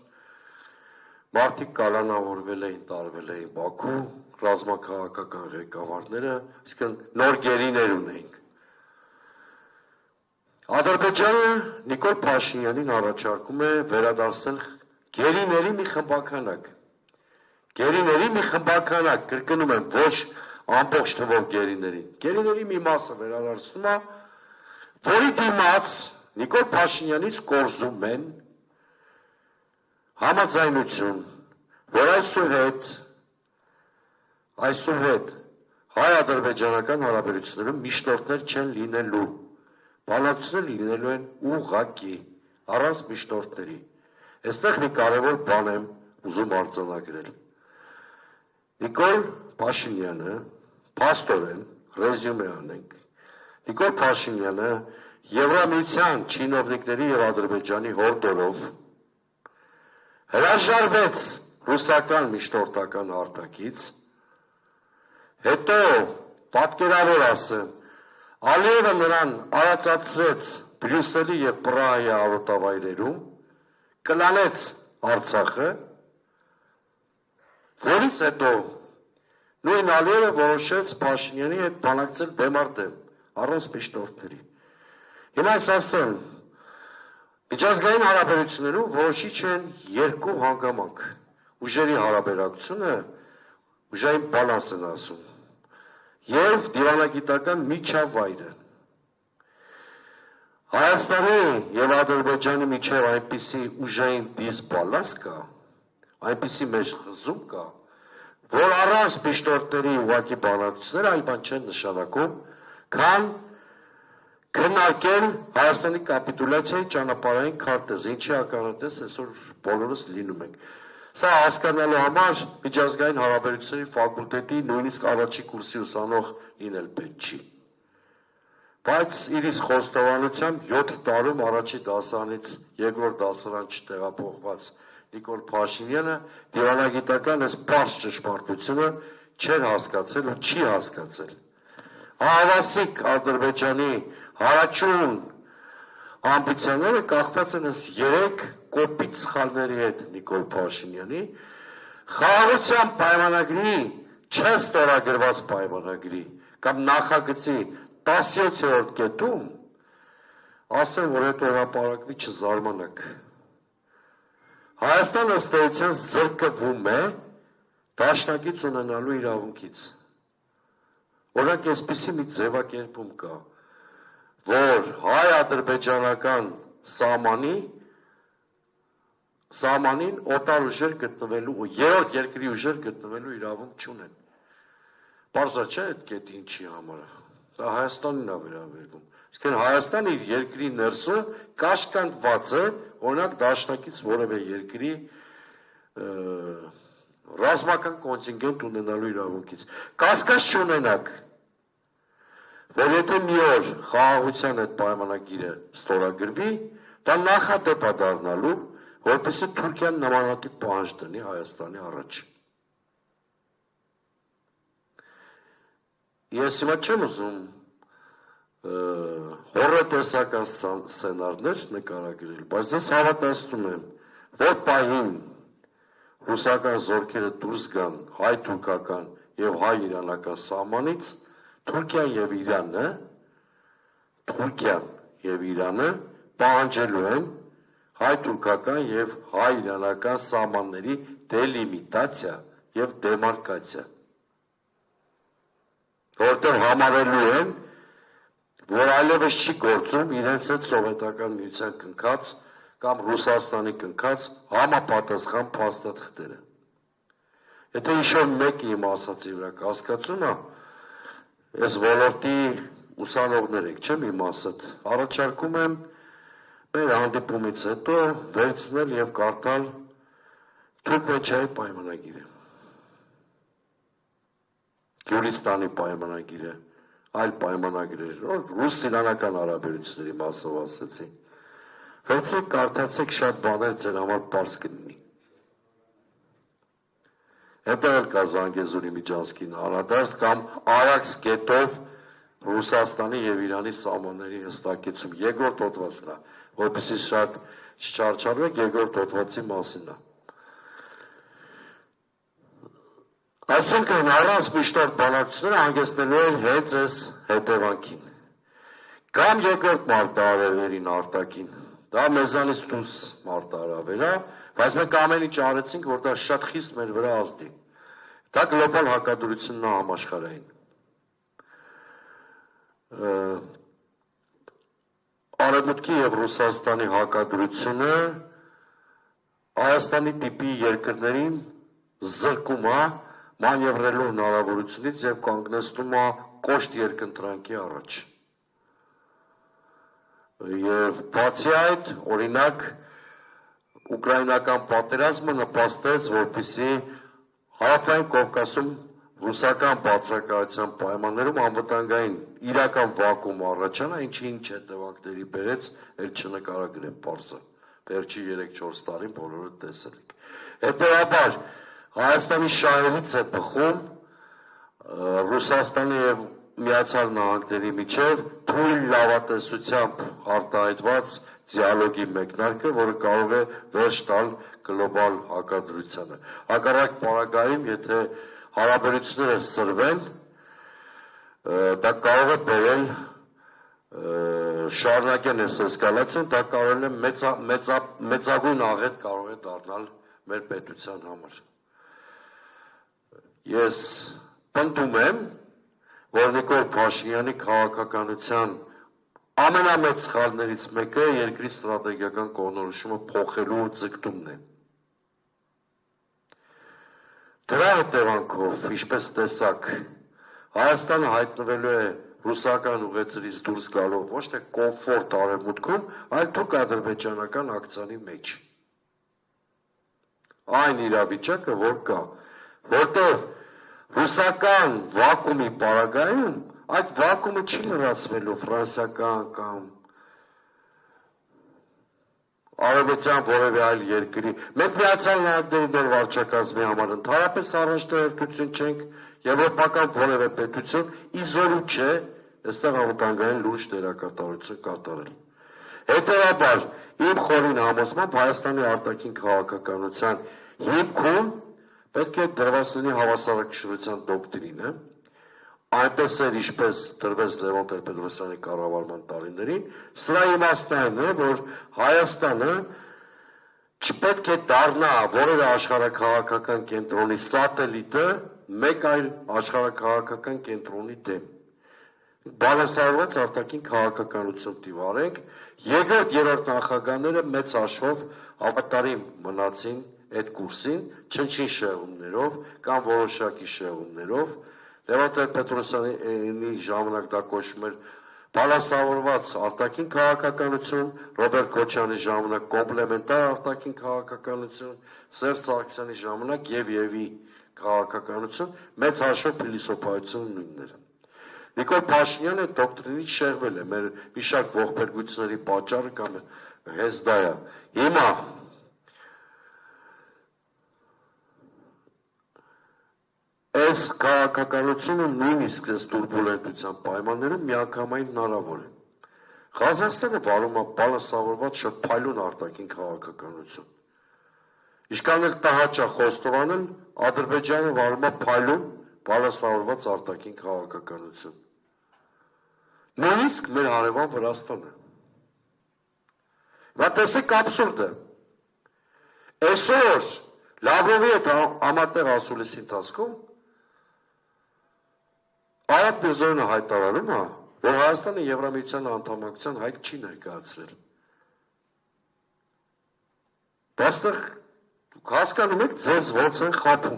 մարդիկ կալանավորվել էին, տարվել էին Բաքու, ռազմաքաղաքական ղեկավարները, այսինքն նոր գերիներ ունեինք։ Ադրբեջանը Նիկոլ Փաշինյանին առաջարկում է վերադարձնել գերիների մի խմբականակ։ Գերիների մի խմբականակ, կրկնում եմ, ոչ ամբողջ թվով գերիների։ Գերիների մի մասը վերադարձնում է, որի դիմաց Նիկոլ Փաշինյանից կորզում են համաձայնություն, որ այսուհետ հայ-ադրբեջանական հարաբերություններում միջնորդներ չեն լինելու, բանակցությունները լինելու են ուղղակի, առանց միջնորդների։ Այստեղ մի կարևոր բան եմ ուզում արձանագրել։ Նիկոլ Փաշինյանը, փաստորեն, ռեզյումե անենք, Նիկոլ Փաշինյանը Եվրամիության չինովնիկների եւ Ադրբեջանի հորդորով հրաժարվեց ռուսական միշտորտական արտակից, հետո պատկերավոր ասեմ, Ալիևը նրան արածացրեց Բրյուսելի և Պրահայի արոտավայրերում, կլանեց Արցախը, որից հետո նույն Ալիևը որոշեց Փաշինյանի հետ բանակցել դեմ առ դեմ, առանց միշտորդների։ Հիմա ես ասեմ, միջազգային հարաբերություններում որոշիչ են երկու հանգամանք, ուժերի հարաբերակցությունը, ուժային բալանս են ասում, և դիվանագիտական միջավայրը։ Հայաստանի և Ադրբեջանի միջև այնպիսի ուժային դիսբալանս կա, այնպիսի մեջ խզում կա, որ առանց միշտորդների ուղղակի բանակցությունները այլ բան չեն նշանակում, քան քննարկել Հայաստանի կապիտուլյացիայի ճանապարհային քարտեզ, ինչի ականատես այսօր բոլորս լինում ենք։ Սա հասկանալու համար միջազգային հարաբերությունների ֆակուլտետի նույնիսկ առաջի կուրսի ուսանող լինել պետք չի։ Բայց իրիս խոստովանությամբ 7 տարում առաջի դասարանից երկրորդ դասարան չտեղափոխված Նիկոլ Փաշինյանը դիվանագիտական այս պարզ ճշմարտությունը չէր հասկացել ու չի հասկացել։ Հավասիկ Ադրբեջանի հարաճուն ամբիցիաները կախված են այս 3 կոպիտ սխալների հետ Նիկոլ Փաշինյանի, խաղաղության պայմանագրի, չստորագրված պայմանագրի կամ նախագծի 17-րդ կետում, ասեմ, որ հետո հրապարակվի չզարմանաք։ Հայաստանը ըստ էության զրկվում է դաշնակից ունենալու իրավունքից։ Օրինակ այսպիսի մի ձևակերպում կա, որ հայ-ադրբեջանական սահմանին օտար ուժեր գտնվելու, երրորդ երկրի ուժեր գտնվելու իրավունք չունեն։ Պարզա չէ այդ կետը ինչի համար է։ Դա Հայաստանին է վերաբերվում։ Իսկ Հայաստանը իր երկրի ներսում կաշկանդված է, օրինակ դաշնակից որևէ երկրի ռազմական կոնտինգենտ ունենալու իրավունքից։ Կասկած չունենաք, որ եթե մի օր խաղաղության այդ պայմանագիրը ստորագրվի, դա նախադեպ է դառնալու, որպեսզի Թուրքիան նմանատիպ պահանջ դնի Հայաստանի առաջ։ Ես հիմա չեմ ուզում հոռետեսական սցենարներ նկարագրել, բայց ես հավատացնում եմ, որ պահին ռուսական զորքերը դուրս գան հայ-թուրքական և հայ-իրանական սահմանից, Թուրքիան և Իրանը պահանջելու են հայ-թուրքական և հայ-իրանական սահմանների դելիմիտացիա և դեմարկացիա, որտեղ համարելու են, որ այլևս չի գործում իրենց հետ սովետական միության կնքած կամ Ռուսաստանի կնքած համապատասխան փաստաթղթերը։ Եթե ինչ-որ մեկը իմ ասածի վրա կասկածում է, ես ոլորտի ուսանողներ եք, չեմ իմ ասած, առաջարկում եմ մեր հանդիպումից հետո վերցնել և կարդալ Թուրքմենչայի պայմանագիրը, Գյուլիստանի պայմանագիրը, այլ պայմանագրեր, ռուս-իրանական հարաբերությունների մասով ասեցի։ Վերցեք, կարդացեք, շատ բաներ ձեր համար պարզ կլինի։ Հետո էլ կա Զանգեզուրի Միջանցքի նահանադարձ կամ Արաքս գետով Ռուսաստանի և Իրանի սահմանների հստակեցում, երկրորդ հոդվածն է, որպեսզի շատ չչարչարվեք, երկրորդ հոդվածի մասին է։ Այսինքն առանց միշտորդ բանակցությունները հանգեցնելու են հենց այս հետևանքին։ Կամ երկրորդ մարտահրավերին արտաքին, դա մեզանից դուրս մարտահրավեր է, բայց մենք ամեն ինչ արեցինք, որ դա շատ խիստ մեր վրա ազդի։ Դա գլոբալ հակադրությունն է համաշխարհային։ Արևմուտքի և Ռուսաստանի հակադրությունը Հայաստանի տիպի երկրներին զրկում է մանևրելու հնարավորությունից և կանգնեցնում է կոշտ երկընտրանքի առաջ։ Եվ բացի այդ, օրինակ, ուկրաինական պատերազմը նպաստեց, որպեսզի Հարավային Կովկասում ռուսական բացակայության պայմաններում անվտանգային իրական վակուում առաջանա, ինչի ինչ հետևանքների բերեց, էլ չնկարագրեմ պարզը։ Վերջի 3-4 տարին բոլորը տեսել եք։ Հետևաբար Հայաստանի շահերից է բխում Ռուսաստանի եւ Միացյալ Նահանգների միջև թույլ լավատեսությամբ արտահայտված դիալոգի մեկնարկը, որը կարող է վերջ տալ գլոբալ հակադրությանը։ Հակառակ պարագայում, եթե հարաբերությունները սրվեն, դա կարող է բերել շարունակեն այս էսկալացիան, դա կարող է մեծագույն աղետ կարող է դառնալ մեր պետության համար։ Ես պնդում եմ, որ Նիկոլ Փաշինյանի քաղաքականության ամենամեծ սխալներից մեկը երկրի ստրատեգիական կողմնորոշումը փոխելու ձգտումն է։ Դրա հետևանքով, ինչպես տեսակ, Հայաստանը հայտնվելու է ռուսական ուղեծրից դուրս գալով ոչ թե կոմֆորտ արևմուտքում, այլ թուրք-ադրբեջանական ակցիայի մեջ։ Այն իրավիճակը, որ կա, որտեղ ռուսական վակուումի պարագայում այդ վակուումը չի լրացվելու ֆրանսիական կամ արևմտյան որևէ այլ երկրի։ Մենք Միացյալ Նահանգների դեր վարչակազմի համար ընդհանրապես առաջնահերթություն չենք, եվրոպական որևէ պետություն իզորու չէ այստեղ անվտանգային լուրջ դերակատարություն կատարել։ Հետևաբար, իմ խորին համոզմամբ Հայաստանի արտաքին քաղաքականության հիմքում պետք է դրված լինի հավասարակշռության դոկտրինը, այնպես էր, ինչպես դրվեց Լևոն Տեր-Պետրոսյանի կառավարման տարիներին, սրա իմաստն այն է, որ Հայաստանը չպետք է դառնա որևէ աշխարհաքաղաքական կենտրոնի սատելիտը մեկ այլ աշխարհաքաղաքական կենտրոնի դեմ։ Բալանսավորված արտաքին քաղաքականություն տիվարենք, երկրորդ, երրորդ նախագահները մեծ հաշվով հավատարիմ մնացին այդ կուրսին, չնչին շեղումներով կամ որոշակի շեղումներով։ Լևոն Տեր-Պետրոսյանի ժամանակ դա կոչվում էր բալանսավորված արտաքին քաղաքականություն, Ռոբերտ Քոչարյանի ժամանակ կոմպլեմենտար արտաքին քաղաքականություն, Սերժ Սարգսյանի ժամանակ եւ քաղաքականություն, մեծ հաշվով փիլիսոփայությունը նույնն էր։ Նիկոլ Փաշինյանը դոկտրինից շեղվել է, մեր մի շարք ողբերգությունների պատճառը կամ հենց դա է։ Հիմա այս քաղաքականությունը նույնիսկ այս տուրբուլենտության պայմաններում միանգամայն հնարավոր է։ Ղազախստանը վարում է բալանսավորված շփայլուն արտաքին քաղաքականություն։ Ինչքան էլ տհաճ է խոստովանել, Ադրբեջանը վարում է փայլուն բալանսավորված արտաքին քաղաքականություն։ Նույնիսկ մեր հարևան Վրաստանը։ Và տեսեք աբսուրդը։ Այսօր Լավրովի հետ համատեղ ասուլիսի ընթացքում Արաբ Միրզոյանը հայտարարում է, որ Հայաստանը Եվրամիության անդամակցության հայտ չի ներկայացրել։ Այստեղ հասկանում եք, ձեզ ոնց են խաբում։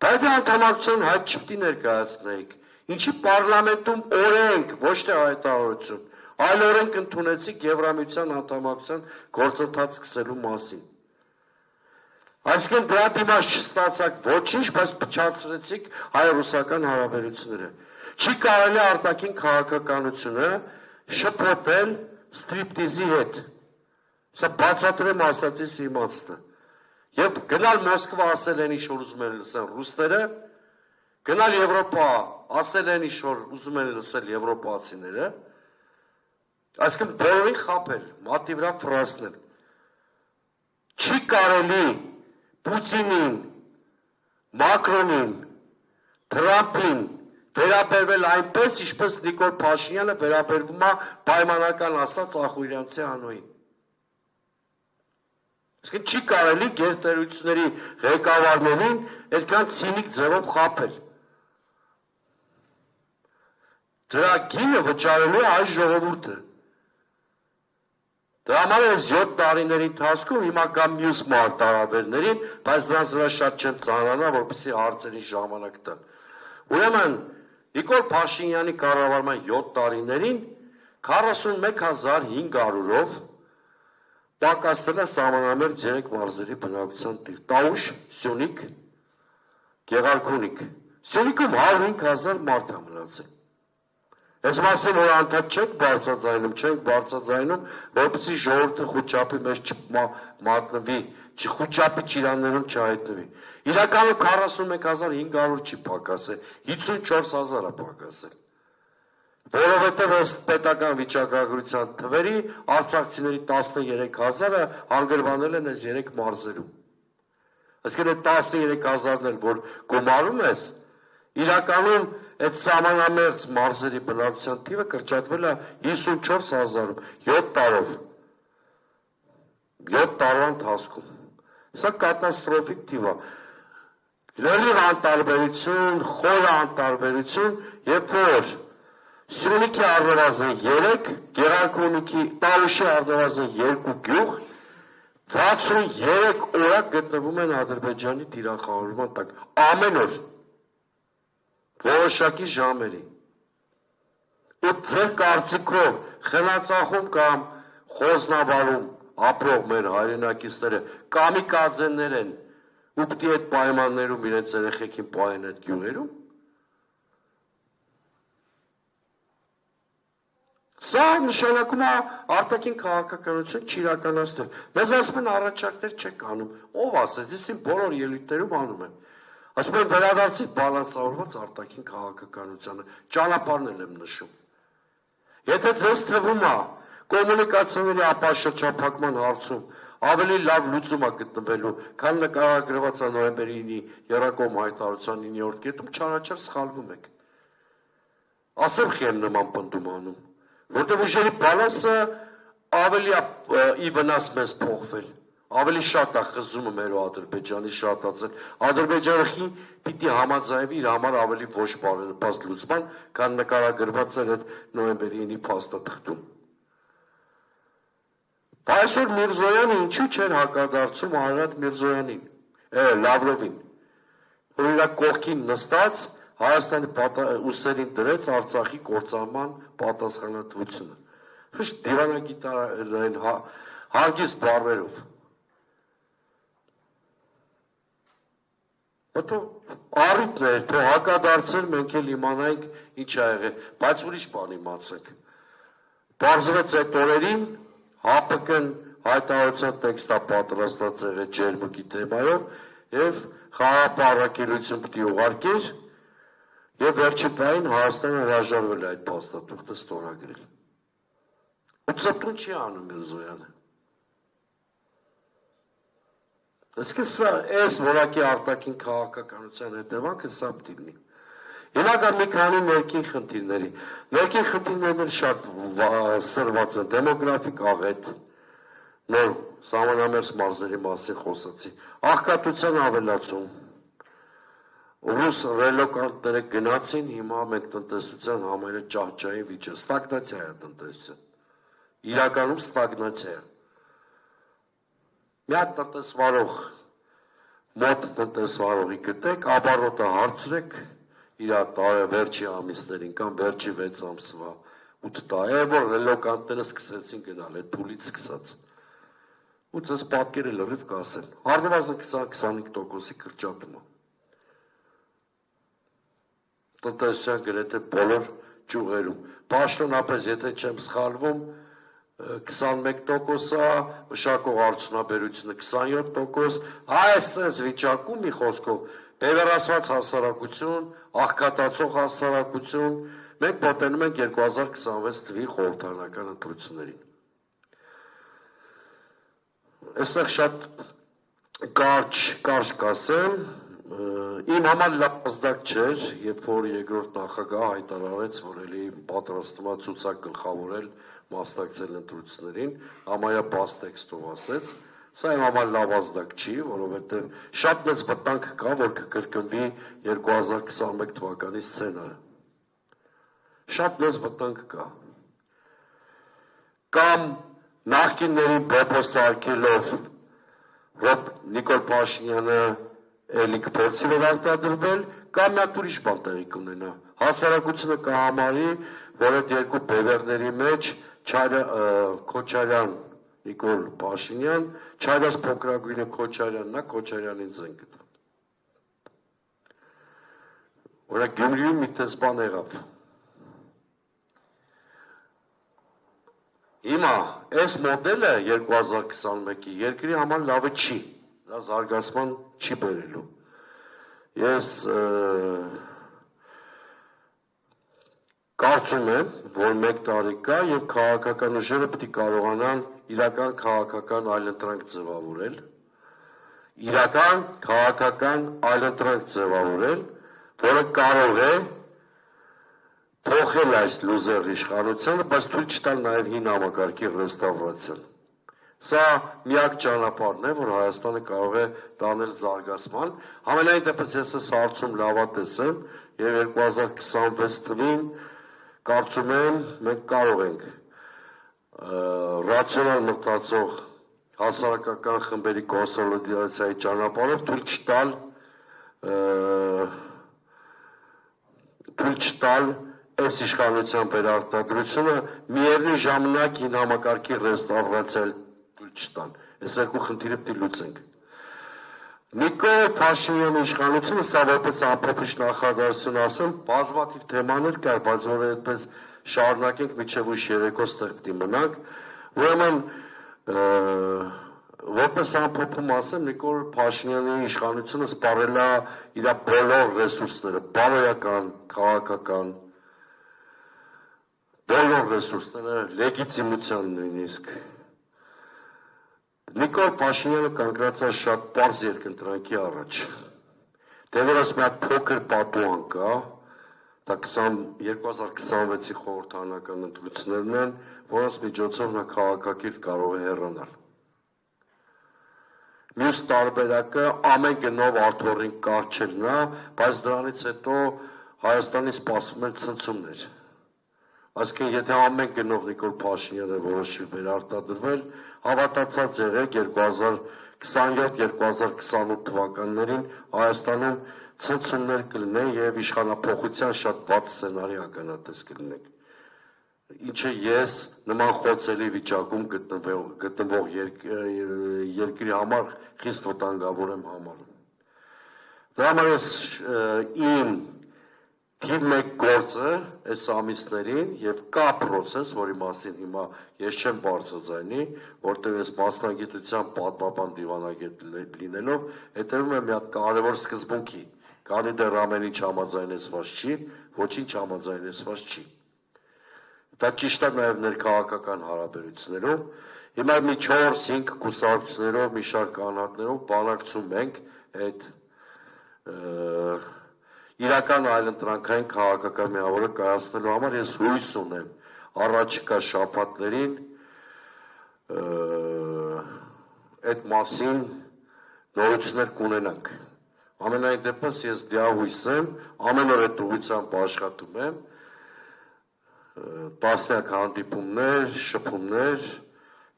Բայց անդամակցության հայտ չպետք է ներկայացնեիք։ Ինչի պարլամենտում օրենք, ոչ թե հայտարարություն, այլ օրենք ընդունեցիք Եվրամիության անդամակցության գործընթաց սկսելու մասին։ Այսինքն դրա դիմաց չստացաք ոչինչ, բայց փչացրեցիք հայ-ռուսական հարաբերությունները։ Չի կարելի արտաքին քաղաքականությունը շփոթել ստրիպտիզի հետ։ Սա բացատրեմ ասածիս իմաստը։ Երբ գնալ Մոսկվա ասել են ինչ-որ ուզում են լսել ռուսները, գնալ Եվրոպա ասել են ինչ-որ ուզում են լսել եվրոպացիները, այսինքն բոլորին խաբել, մատի վրա ֆրազնել։ Չի կարելի Պուտինին, Մակրոնին, Թրամփին վերաբերվել այնպես, ինչպես Նիկոլ Փաշինյանը վերաբերվում է պայմանական ասած Ախուրյանցի անոյին։ Այսինքն չի կարելի գերտերությունների ղեկավարներին այդքան ցինիկ ձևով խաբել։ Դրա գինը վճարելու է այս ժողովուրդը։ Դրա համար այս 7 տարիների ընթացքում հիմա կամ մյուս մարտահրավերներին, բայց դրանց վրա շատ չեմ ծանրանա, որպեսզի հարցերի ժամանակ տան։ Ուրեմն Նիկոլ Փաշինյանի կառավարման 7 տարիներին 41500-ով պակասել է սահմանամերձ 3 մարզերի բնակության թիվ՝ Տաուշ, Սյունիք, Գեղարքունիք։ Սյունիքում 105000 մարդ է մնացել։ Այս մասին որ անդադ չենք բարձրաձայնում, որպեսզի ժողովուրդը խուճապի մեջ չմատնվի, խուճապի ճիրաններում չհայտնվի։ Իրականում 41,500 չի պակասել, 54,000 է պակասել։ Որովհետև այս պետական վիճակագրության թվերի արցախցիների 13,000-ը հանգրվանել են այս 3 մարզերում։ Այսինքն այդ 13,000-ն էլ որ գումարում ես, իրականում այդ սահմանամերձ մարզերի բնակչության թիվը կրճատվել է 54,000-ում 7 տարով։ 7 տարվա ընթացքում։ Սա կատաստրոֆիկ թիվ է։ Լրիվ անտարբերություն, խորը անտարբերություն, երբ որ Սյունիքի առնվազն 3, Գեղարքունիքի Տավուշի առնվազն 2 գյուղ 63 օրակ գտնվում են Ադրբեջանի թիրախավորման տակ, ամեն օր, որոշակի ժամերի։ Ու ձեր կարծիքով խնացախում կամ խոզնաբարում ապրող մեր հայրենակիցները կամիկաձեներ են ու պիտի այդ պայմաններում իրենց երեխեքին պահեն այդ գյուղերում։ Սա նշանակում է արտաքին քաղաքականություն չիրականացնել։ Մեզ ասում են առաջարկներ չեք անում։ Ով ասեց, ես իմ բոլոր ելույթներում անում եմ։ Ասում են վերադարձի բալանսավորված արտաքին քաղաքականությանը, ճանապարհն եմ նշում։ Եթե ձեզ թվում է կոմունիկացիաների ապաշրջափակման հարցում ավելի լավ լուծում է գտնվելու, քան նկարագրված է նոյեմբերի 9-ի Եռակոմ հայտարարության 9-րդ կետում, չարաչար սխալվում եք։ Ասեմ խի եմ նման պնդում անում, որտեղ ուժերի բալանսը ավելի ի վնաս մեզ փոխվել, ավելի շատ է խզումը մեր ու Ադրբեջանի շատացել։ Ադրբեջանը խի պիտի համաձայնվի իր համար ավելի ոչ բարենպաստ լուծման, քան նկարագրված էր այդ նոյեմբերի 9-ի փաստաթղթում։ Այսօր Միրզոյանը ինչու չէր հակադարձում Արարատ Միրզոյանին, Լավրովին, որ իր կողքին նստած Հայաստանի ուսերին դրեց Արցախի կործանման պատասխանատվությունը։ Հիշտ դիվանագիտարային հարգիստ բառերով։ Հետո առիթն էր, թող հակադարձել, մենք էլ իմանայինք ինչ ա եղել, բայց ուրիշ բան իմացեք։ Պարզվեց այդ օրերին ՀԱՊԿ-ն հայտարարության տեքստա պատրաստած եղել ջերմուկի թեմայով եւ խաղապարակելություն պիտի ուղարկեր եւ վերջին պահին Հայաստանը հրաժարվել է այդ փաստաթուղթը ստորագրել։ Ու ծպտուն չի անում Միրզոյանը։ Այսինքն սա այս որակի արտաքին քաղաքականության հետևանքը սա պիտի լինի։ Հիմա մի քանի ներքին խնդիրների։ Ներքին խնդիրներն շատ սրված են, դեմոգրաֆիկ աղետ, նոր սահմանամերձ մարզերի մասին խոսացի, աղքատության ավելացում, ռուս ռելոկանտները գնացին, հիմա մենք տնտեսության համերը ճահճային վիճը, ստագնացիա է տնտեսության, իրականում ստագնացիա է։ Մի հատ տնտեսվարող, մոտ տնտեսվարողի գտեք, ապառոտը հարցրեք, իր վերջի ամիսներին կամ վերջի 6 ամսվա 8 տարի, որ ռելոկանտները սկսեցին գնալ, այդ փուլից սկսած։ Ու ձեզ պատկերը լրիվ կասեն, առնվազն 20-25%-ի կրճատումը։ Տնտեսության գրեթե բոլոր ճյուղերում։ Պաշտոնապես, եթե չեմ սխալվում, 21%-ա, մշակող արդյունաբերությունը 27%, այս վիճակում մի խոսքով բևեռացված հասարակություն, աղքատացող հասարակություն, մենք մոտենում ենք 2026 թվականի խորհրդարանական ընտրություններին։ Այստեղ շատ կարճ կասեմ, իմ համար լավ ազդակ չէր, երբ որ երկրորդ նախագահը հայտարարեց, որ էլի պատրաստվում է ցուցակ գլխավորել, մասնակցել ընտրություններին, համարյա բաց տեքստով ասեց, սա իմ համար լավ ազդակ չի, որովհետև շատ մեծ վտանգ կա, որ կկրկնվի 2021 թվականի սցենարը։ Շատ մեծ վտանգ կա։ Կամ նախկիններին բոբոսարկելով Նիկոլ Փաշինյանը էլի կփորձի վերարտադրվել, կամ մի հատ ուրիշ բան տեղի կունենա։ Հասարակությունը կհամարի, որ այդ երկու բևեռների մեջ Քոչարյան Նիկոլ Փաշինյան, Չարյաս փոքրագույնը Քոչարյանն է, Քոչարյանին զենք գտավ։ Օրինակ Գյումրիում մի տես բան եղավ։ Հիմա այս մոդելը 2021-ի երկրի համար լավը չի, դա զարգացման չի բերելու։ Ես կարծում եմ, որ 1 տարի կա եւ քաղաքական ուժերը պետք է կարողանան իրական քաղաքական այլընտրանք ձևավորել, որը կարող է փոխել այս լուզեր իշխանությունը, բայց թույլ չտալ նաեւ հին համակարգի ռեստավրացիան։ Սա միակ ճանապարհն է, որ Հայաստանը կարող է տանել զարգացման։ Համենայն դեպս ես այս հարցում լավատես եմ եւ 2026 թվին կարծում եմ մենք կարող ենք ռացիոնալ մտածող հասարակական խմբերի կոնսոլիդացիայի ճանապարհով թույլ չտալ այս իշխանության վերարտադրությունը միևնույն ժամանակ հին համակարգի ռեստավրացիա թույլ չտալ։ Այս երկու խնդիրը պետք է լուծենք։ Նիկոլ Փաշինյանի իշխանությունը, սա որպես ամփոփիչ նախադասություն ասեմ, բազմաթիվ թեմաներ կար, բայց որ այդպես շարունակենք մինչև ուշ երեկո ստեղ պետք է մնանք, ուրեմն որպես ամփոփում ասեմ, Նիկոլ Փաշինյանի իշխանությունը սպառել է իր բոլոր ռեսուրսները, բարոյական, քաղաքական, բոլոր ռեսուրսները, լեգիտիմության նույնիսկ։ Նիկոլ Փաշինյանը կանգնած է շատ պարզ երկընտրանքի առաջ։ Դեռևս մի հատ փոքր պատուհան կա, դա 2026-ի խորհրդարանական ընտրություններն են, որոնց միջոցով նա քաղաքակիրթ կարող է հեռանալ։ Մյուս տարբերակը ամեն գնով աթոռին կառչելն է, բայց դրանից հետո Հայաստանի սպասում են ցնցումներ։ Այսինքն, եթե ամեն գնով Նիկոլ Փաշինյանը որոշի վերարտադրվել, հավատացած եղեք 2027-2028 թվականներին Հայաստանում ցնցումներ կլինեն եւ իշխանափոխության շատ վատ սցենարի ականատես կլինենք։ Ինչը ես նման խոցելի վիճակում գտնվող երկրի համար խիստ վտանգավոր եմ համարում։ Դրա համար ես իմ թիվ 1 գործը այս ամիսներին եւ կա process, որի մասին հիմա ես չեմ բարձրաձայնի, որտեղ ես մասնագիտության պատմաբան դիվանագետ լինելով հետևում եմ մի հատ կարևոր սկզբունքի, քանի դեռ ամեն ինչ համաձայնեցված չի, ոչինչ համաձայնեցված չի։ Դա ճիշտ է նաեւ ներքաղաքական հարաբերություններում։ Հիմա մի 4-5 կուսակցություններով, մի շարք անհատներով բանակցում ենք այդ իրական այլընտրանքային քաղաքական միավորը կայացնելու համար ես հույս ունեմ առաջիկա շաբաթներին այդ մասին նորություններ կունենանք։ Ամենայն դեպս ես դիահույս եմ, ամեն օր այդ ուղղությամբ աշխատում եմ, տասնյակ հանդիպումներ, շփումներ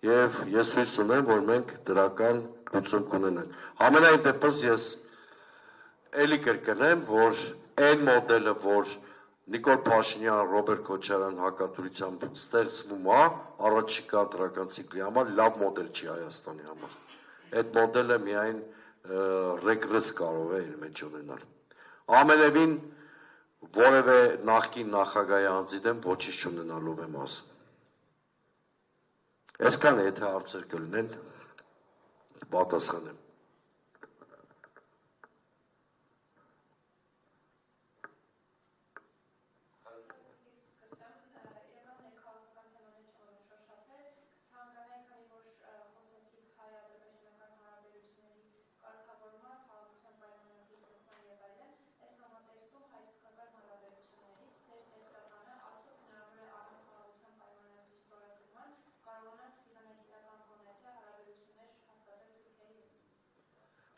եւ ես հույս ունեմ, որ մենք դրական լուծում կունենանք։ Ամենայն դեպս ես էլի կրկնեմ, որ այն մոդելը, որ Նիկոլ Փաշինյան, Ռոբերտ Քոչարյան հակադրությամբ ստեղծվում է առաջիկա դրական ցիկլի համար, լավ մոդել չի Հայաստանի համար։ Այդ մոդելը միայն ռեգրես կարող է իր մեջ ունենալ։ Ամենևին որևէ նախկին նախագահի անձի դեմ ոչինչ չունենալով եմ ասում։ Այսքան է, եթե հարցեր կլինեն, պատասխանեմ։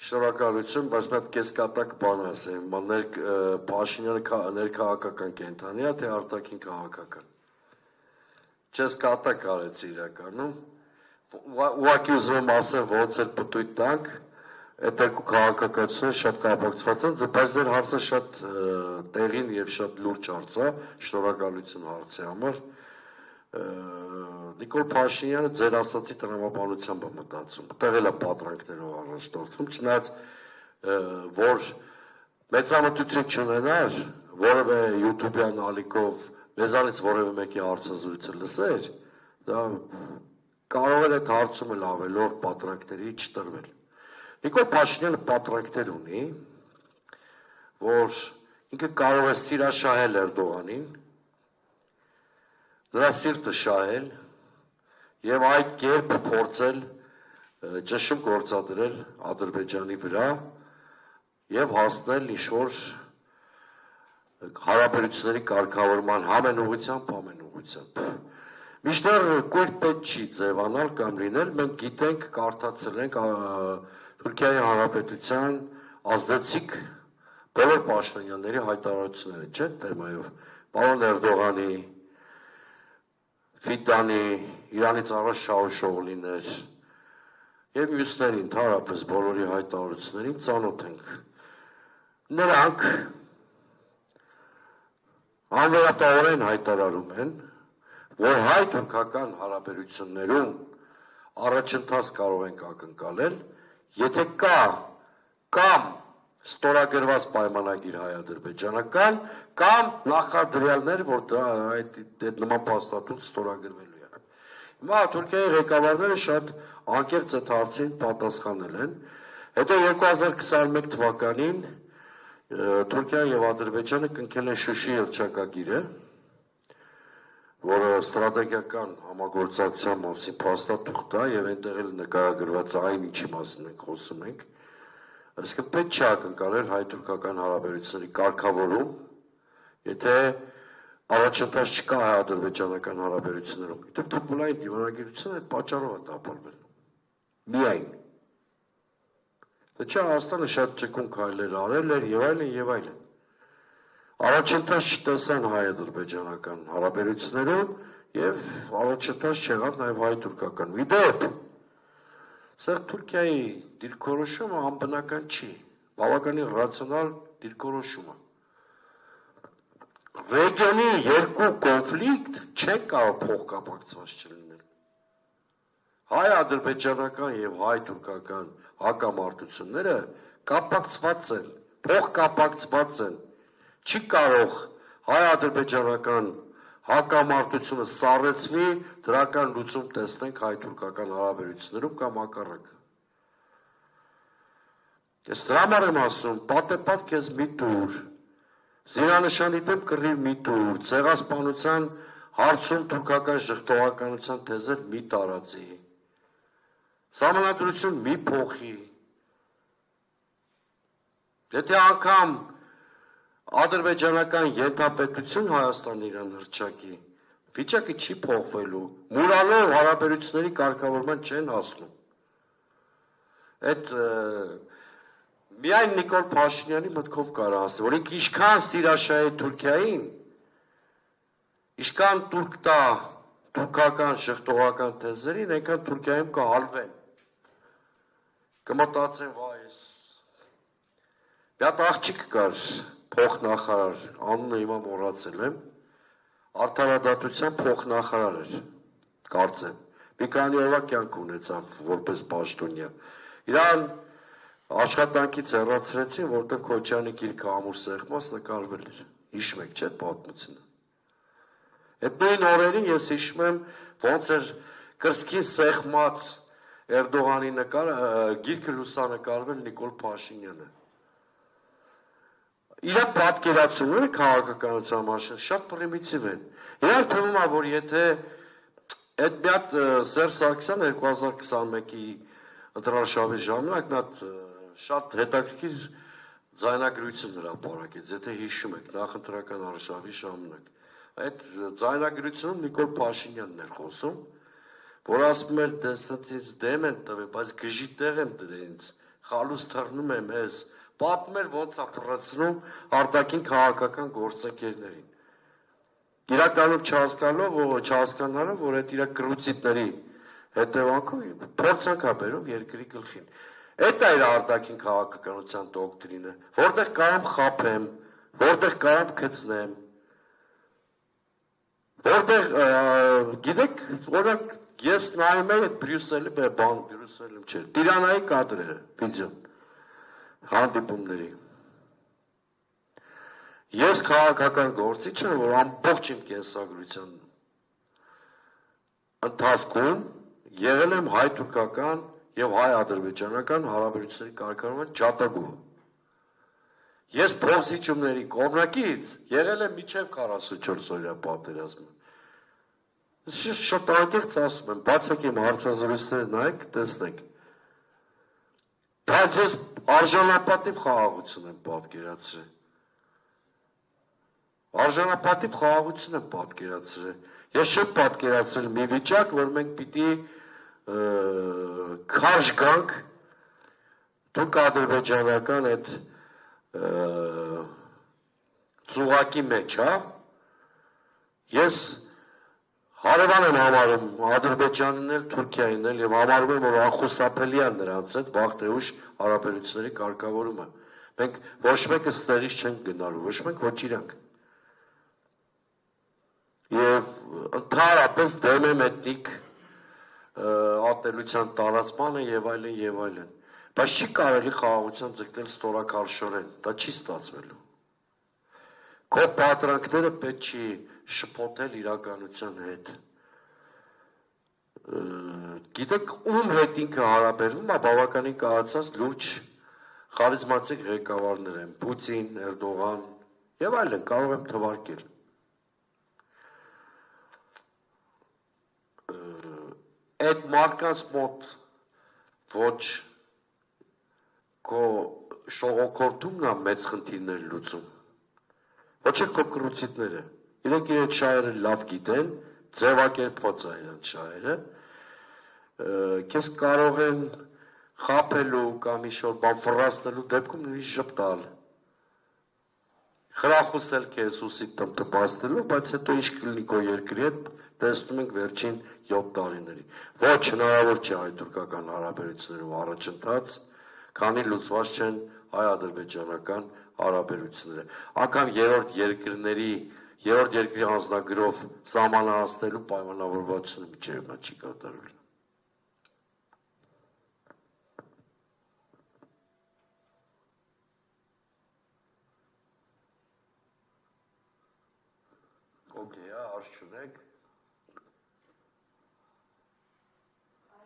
Շնորհակալություն, բայց մի հատ կեսկատակ բան ասեմ, Փաշինյանը ներքաղաքական կենդանի է, թե արտաքին քաղաքական։ Չես կատակ արեցի իրականում։ Ուղղակի ուզում եմ ասեմ, ոնց էլ պտույտ տանք, այդ երկու քաղաքականությունները շատ կապակցված են, բայց դեր հարցը շատ տեղին եւ շատ լուրջ հարց է, շնորհակալություն հարցի համար։ Նիկոլ Փաշինյանը ձեր ասացի տրամաբանությամբ է մտածում, տեղել է պատրանքներով առաջնորդվում, չնայած որ մեծամտություն չունենար, որևէ յութուբյան ալիքով մեզանից որևէ մեկի հարցազրույցը լսեր, դա կարող է այդ հարցումը ավելորդ պատրանքների չտրվել։ Նիկոլ Փաշինյանը պատրանքներ ունի, որ ինքը կարող է սիրաշահել Էրդողանին, նրա սիրտը շահել եւ այդ կերպ փորձել ճշում գործադրել Ադրբեջանի վրա եւ հասնել ինչ-որ հարաբերությունների կարգավորման համենուղությամբ։ Միշտեր կույր պետք չի ձևանալ կամ լինել, մենք գիտենք, կարդացել ենք Թուրքիայի Հանրապետության ազդեցիկ բոլոր պաշտոնյաների հայտարարությունները, չէ՞ թեմայով, պարոն Էրդողանի, Ֆիտանի, Իրանից առաջ Շաուշօղլիներ եւ մյուսների ընդհանրապես բոլորի հայտարարություններին ծանոթ ենք։ Նրանք անվերապահորեն հայտարարում են, որ հայ-թուրքական հարաբերություններում առաջընթաց կարող ենք ակնկալել, եթե կա կամ ստորագրված պայմանագիր հայ-ադրբեջանական կամ նախադրյալներ, որ այդ նման փաստաթուղթ ստորագրվելու է։ Հիմա Թուրքիայի ղեկավարները շատ անկեղծ այդ հարցին պատասխանել են։ Հետո 2021 թվականին Թուրքիան եւ Ադրբեջանը կնքել են Շուշի հռչակագիրը, որը ստրատեգիական համագործակցության մասին փաստաթուղթ է եւ այնտեղ էլ նկարագրված է այն, ինչի մասին մենք խոսում ենք։ Այսինքն պետք չէ ակնկալել հայ-թուրքական հարաբերությունների կարգավորում, եթե առաջընթաց չկա հայ-ադրբեջանական հարաբերություններում։ Դեռ ֆուտբոլային դիվանագիտությունը այդ պատճառով է տապալվել։ Միայն։ Դա չէ, Հայաստանը շատ ճկուն քայլեր արել էր եւ այլն եւ այլն։ Առաջընթաց չտեսան հայ-ադրբեջանական հարաբերություններում եւ առաջընթաց չեղավ նաեւ հայ-թուրքական։ Իդեպ սա Թուրքիայի դիրքորոշումը անբնական չի, բավականին ռացիոնալ դիրքորոշում է։ Ռեգիոնի երկու կոնֆլիկտ չեն կարող փոխկապակցված չլինել։ Հայ-ադրբեջանական եւ հայ-թուրքական հակամարտությունները կապակցված են, փոխկապակցված են։ Չի կարող հայ-ադրբեջանական հակամարտությունը սառեցվի, դրական լուծում տեսնենք հայ-թուրքական հարաբերություններում կամ հակառակը։ Ես դրա համար եմ ասում, պատեպատ քեզ մի տուր, զինանշանի դեմ կռիվ մի տուր, ցեղասպանության հարցում թուրքական ժխտողականության թեզեր մի տարածի, սահմանադրություն մի փոխի։ Եթե անգամ ադրբեջանական ենթապետություն Հայաստանը իրան հռչակի, վիճակը չի փոխվելու, մուրալով հարաբերությունների կարգավորման չեն հասնում։ Այդ միայն Նիկոլ Փաշինյանի մտքով կարող հասնել, որ ինքը ինչքան սիրաշահի Թուրքիային, ինչքան թուրք տա թուրքական շղթողական թեզերին, այնքան Թուրքիայում կհալվեն։ Կմտածեն, վայ, մի հատ աղջիկ կար, փոխնախարար, անունը հիմա մոռացել եմ, արդարադատության փոխնախարար էր, կարծեմ, մի քանի օրվա կյանք ունեցավ որպես պաշտոնյա։ Իրան աշխատանքից հեռացրեցին, որտեղ Քոչյանի գիրքը ամուր սեղմած նկարվել էր։ Հիշում եք, չէ՞ պատմությունը։ Այդ նույն օրերին ես հիշում եմ, ոնց էր կրծքին սեղմած Էրդողանի գիրքը լուսանկարվել Նիկոլ Փաշինյանը։ Իրա պատկերացումները քաղաքականության մասին շատ պրիմիտիվ են։ Իրան թվում է, որ եթե այդ մի հատ Սերժ Սարգսյանը 2021-ի ընտրաշավի ժամանակ մի հատ շատ հետաքրքիր ձայնագրություն հրապարակեց, եթե հիշում եք, նախընտրական արշավի ժամանակ։ Այդ ձայնագրությունում Նիկոլ Փաշինյանն էր խոսում, որ ասում էր, դեսից դեմ են տվել, բայց գժի տեղ եմ դրել ինձ, խալուց թռնում եմ ես, պատմում էր ոնց է փռացնում արտաքին քաղաքական գործընկերներին։ Իրականում չհասկանալով, որ այդ իր կրուցիտների հետևանքով փորձանք է բերում երկրի գլխին։ Այդ է իր արտաքին քաղաքականության դոկտրինը, որտեղ կարամ խաբեմ, որտեղ կարամ գցնեմ, որտեղ գիտեք, օրինակ ես նայում եմ այդ Բրյուսելի Բրյուսելում չէ, Տիրանայի կադրերը, վիդեոն, հանդիպումների։ Ես քաղաքական գործիչ եմ, որ ամբողջ իմ կենսագրության ընթացքում եղել եմ հայ-թուրքական եւ հայ-ադրբեջանական հարաբերությունների կարգավորման ջատագով։ Ես փոխզիջումների կողմնակից եղել եմ մինչև 44 օրյա պատերազմը։ Շատ անկեղծ ասում եմ, բացեք իմ հարցազրույցները նայեք, տեսնեք։ Բայց ես արժանապատիվ խաղաղություն եմ պատկերացրել։ Արժանապատիվ խաղաղություն եմ պատկերացրել։ Ես չեմ պատկերացրել մի վիճակ, որ մենք պիտի քարշ գանք թուրք-ադրբեջանական այդ ծուղակի մեջ, հա։ Ես հարևան եմ համարում Ադրբեջանին էլ, Թուրքիային էլ եւ համարում եմ, որ անխուսափելի է նրանց հետ վաղ թե ուշ հարաբերությունների կարգավորումը։ Մենք ոչ մեկը ստերից չենք գնալու, ոչ մեկ ոչ իրանք։ Եվ ընդհանրապես դեմ եմ էթնիկ ատելության տարածմանը եւ այլն եւ այլն։ Բայց չի կարելի խաղաղության ձգտել ստորակարշորեն, դա չի ստացվելու։ Քո պատրանքները պետք չի շփոթել իրականության հետ։ Գիտեք, ում հետ ինքը հարաբերվում է բավականին կայացած լուրջ խարիզմատիկ ղեկավարներ են, Պուտին, Էրդողան եւ այլն, կարող եմ թվարկել։ Այդ մարդկանց մոտ ոչ քո շողոքորթումն է մեծ խնդիրներ լուծում։ Ոչ է քո կրուցիտները։ Իրենք իրենց շահերը լավ գիտեն, ձևակերպված է իրենց շահերը։ Քեզ կարող են խաբելու կամ ինչ-որ բան ֆռասնելու դեպքում նույնիսկ ժպտալ։ Խրախուսել քեզ ուսիդ տնտպաստելու, բայց հետո ինչ կլինի քո երկրի հետ, տեսնում ենք վերջին 7 տարիների։ Ոչ հնարավոր չէ հայ-թուրքական հարաբերություններում առաջընթաց, քանի լուծված չեն հայ-ադրբեջանական հարաբերությունները։ Անգամ երրորդ երկրի անձնագրով սահմանահանձնելու պայմանավորվածությունը միջև նա չի կատարվել։ Okay, արժ չունեք։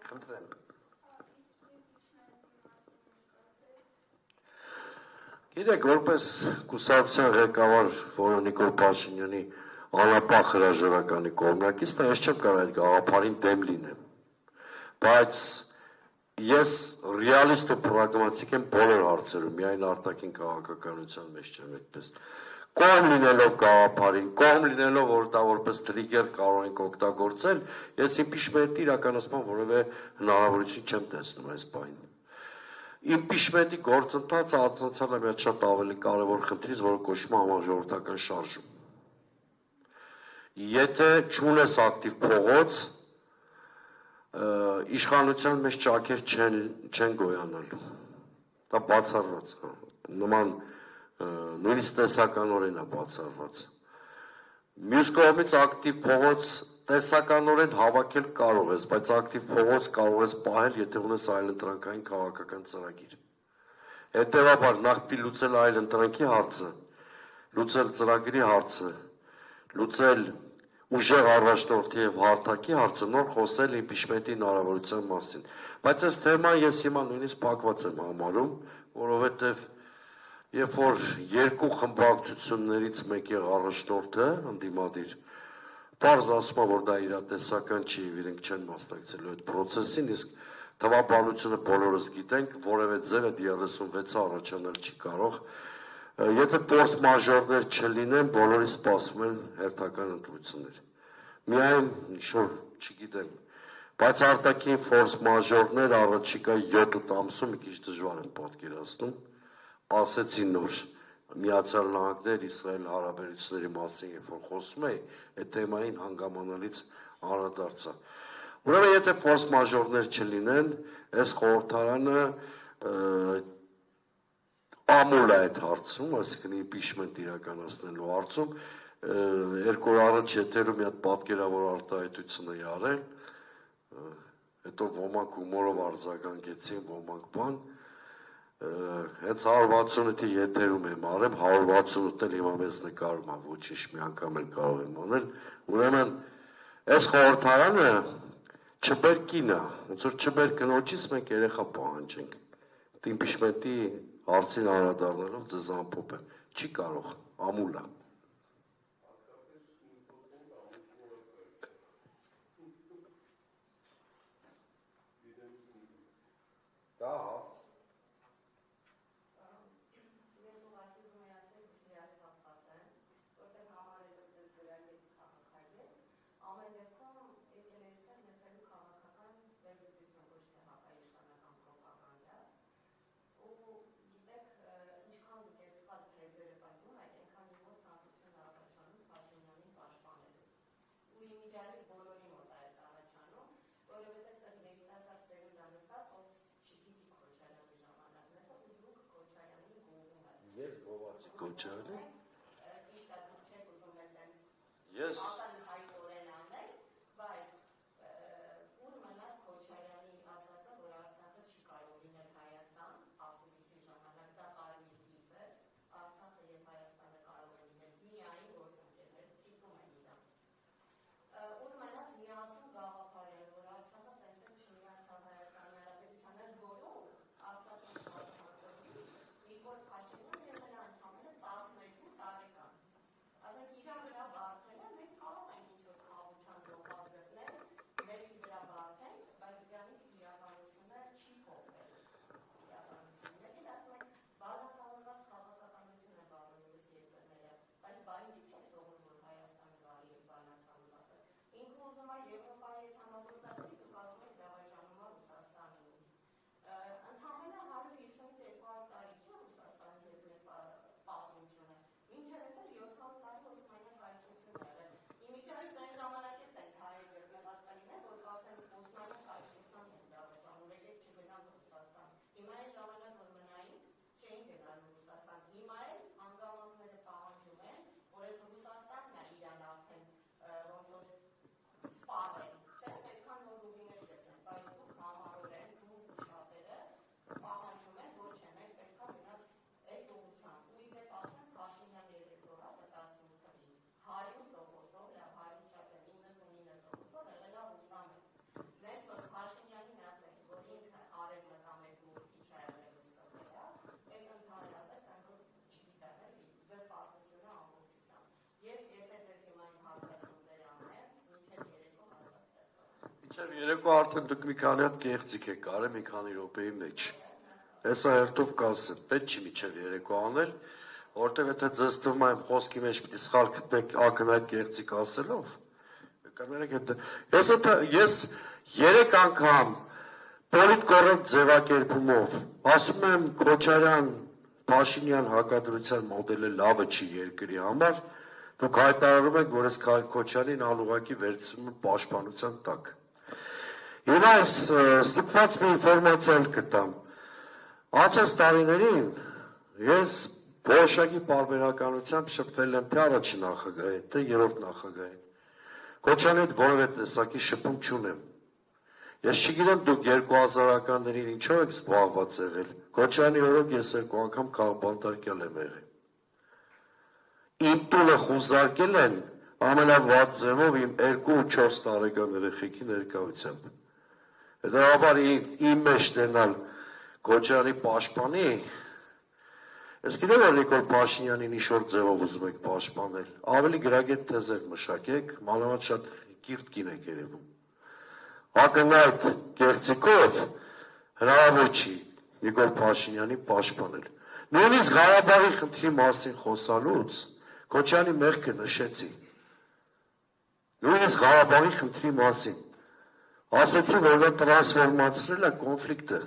Խնդրեմ։ Գիտեք, որպես կուսակցության ղեկավար, որը Նիկոլ Փաշինյանի անապահ հրաժարականի կողմնակից, դա ես չեմ կարող այդ գաղափարին դեմ լինեմ։ Բայց ես ռեալիստ ու պրագմատիկ եմ բոլոր հարցերում, միայն արտաքին քաղաքականության մեջ չեմ այդպես։ Կողմ լինելով գաղափարին, կողմ լինելով, որ դա որպես տրիգեր կարող ենք օգտագործել, ես իմպիչմենտի իրականացման որևէ հնարավորություն չեմ տեսնում այս բանին։ Իմպիչմենտի գործընթացը արտացել է մի շատ ավելի կարևոր խնդրից, որը կոչվում է համաժողովրդական շարժում։ Եթե չունես ակտիվ փողոց, իշխանության մեջ ճաքեր չեն գոյանալու։ Դա բացառված է։ Նման նույնիսկ տեսականորեն է բացառված։ Մյուս կողմից ակտիվ փողոց տեսականորեն հավաքել կարող ես, բայց ակտիվ փողոց կարող ես պահել, եթե ունես այլընտրանքային քաղաքական ծրագիր։ Հետևաբար նախ պիտի լուծել այլընտրանքի հարցը, լուծել ծրագրի հարցը, լուծել ուժեղ առաջնորդի եւ հարթակի հարցը, նոր խոսել իմպիչմենտի հնարավորության մասին։ Բայց այս թեման ես հիմա նույնիսկ փակված եմ համարում, որովհետեւ երբ որ երկու խմբակցություններից մեկի առաջնորդը ընդդիմադիր պարզ ասում է, որ դա իրատեսական չի, իրենք չեն մասնակցելու այդ process-ին, իսկ թվաբանությունը բոլորս գիտենք, որևէ ձև այդ 36-ը առաջանալ չի կարող։ Եթե ֆորս մաժորներ չլինեն, բոլորի սպասվում են հերթական ընտրություններ։ Միայն ինչ-որ, չգիտեմ, բայց արտաքին ֆորս մաժորներ առաջիկա 7 ամսում մի քիչ դժվար են պատկերացնում, ասեցի նոր Միացյալ Նահանգներ Իսրայել հարաբերությունների մասին, երբ որ խոսում էի, այդ թեմային հանգամանալից անդրադարձա։ Ուրեմն եթե ֆորս մաժորներ չլինեն, այս խորհրդարանը ամուլ է այդ հարցում, այսինքն իմպիչմենտ իրականացնելու հարցում, 2 օր առաջ եթերում մի հատ պատկերավոր արտահայտություն է արել, հետո ոմանք հումորով արձագանքեցին, ոմանք բան, հենց 168-ի եթերում եմ արել, 168-ն էլ հիմա մեզ նկարում է, ոչինչ մի անգամ էլ կարող եմ անել, ուրեմն այս խորհրդարանը չբեր կինը, ոնց որ չբեր կնոջից մենք երեխա պահանջենք։ Իմպիչմենտի հարցին անդրադառնալով ձեզ ամփոփեմ, չի կարող, ամուլ է։ Դա հարց։ Ես գովացի Քոչարյանի։ Ես երեկո արդեն դուք մի քանի հատ կեղծիք եք արել մի քանի րոպեի մեջ։ Հեսա հերթով կասեմ, պետք չի միջև երեկո անել, որտեղ եթե ձեզ թվում է խոսքի մեջ պիտի սխալ գտնեք ակնհայտ կեղծիք ասելով, կներեք ես 3 անգամ պոլիտկոռեկտ ձևակերպումով ասում եմ Քոչարյան Փաշինյան հակադրության մոդելը լավը չի երկրի համար, դուք հայտարարում եք, որ այս Քոչարյանին անուղղակի վերցնում են պաշտպանության տակ։ Հիմա ես ստիպված մի ինֆորմացիա կտամ։ Անցած տարիներին ես որոշակի պարբերականությամբ շփվել եմ թե առաջին նախագահի հետ, թե երրորդ նախագահի հետ։ Քոչարյանի հետ որևէ տեսակի շփում չունեմ։ Ես չգիտեմ դուք 2000-ականներին ինչով եք զբաղված եղել։ Քոչարյանի օրոք ես 2 անգամ քաղբանտարկյալ եմ եղել։ Իմ տունը խուզարկել են ամենավատ ձևով իմ 2-4 տարեկան երեխեքի ներկայությամբ։ Հետևաբար իմ մեջ տենալ Քոչարյանի պաշտպանի, ես գիտեմ, որ Նիկոլ Փաշինյանին ինչ-որ ձևով ուզում եք պաշտպանել, ավելի գրագետ թեզեր մշակեք, մանավանդ շատ կիրթ կին եք երևում։ Ակնհայտ կեղծիքով հնարավոր չի Նիկոլ Փաշինյանին պաշտպանել։ Նույնիսկ Ղարաբաղի խնդրի մասին խոսալուց Քոչարյանի մեղքը նշեցի։ Նույնիսկ Ղարաբաղի խնդրի մասին ասեցի, որ դա տրանսֆորմացրել է կոնֆլիկտը։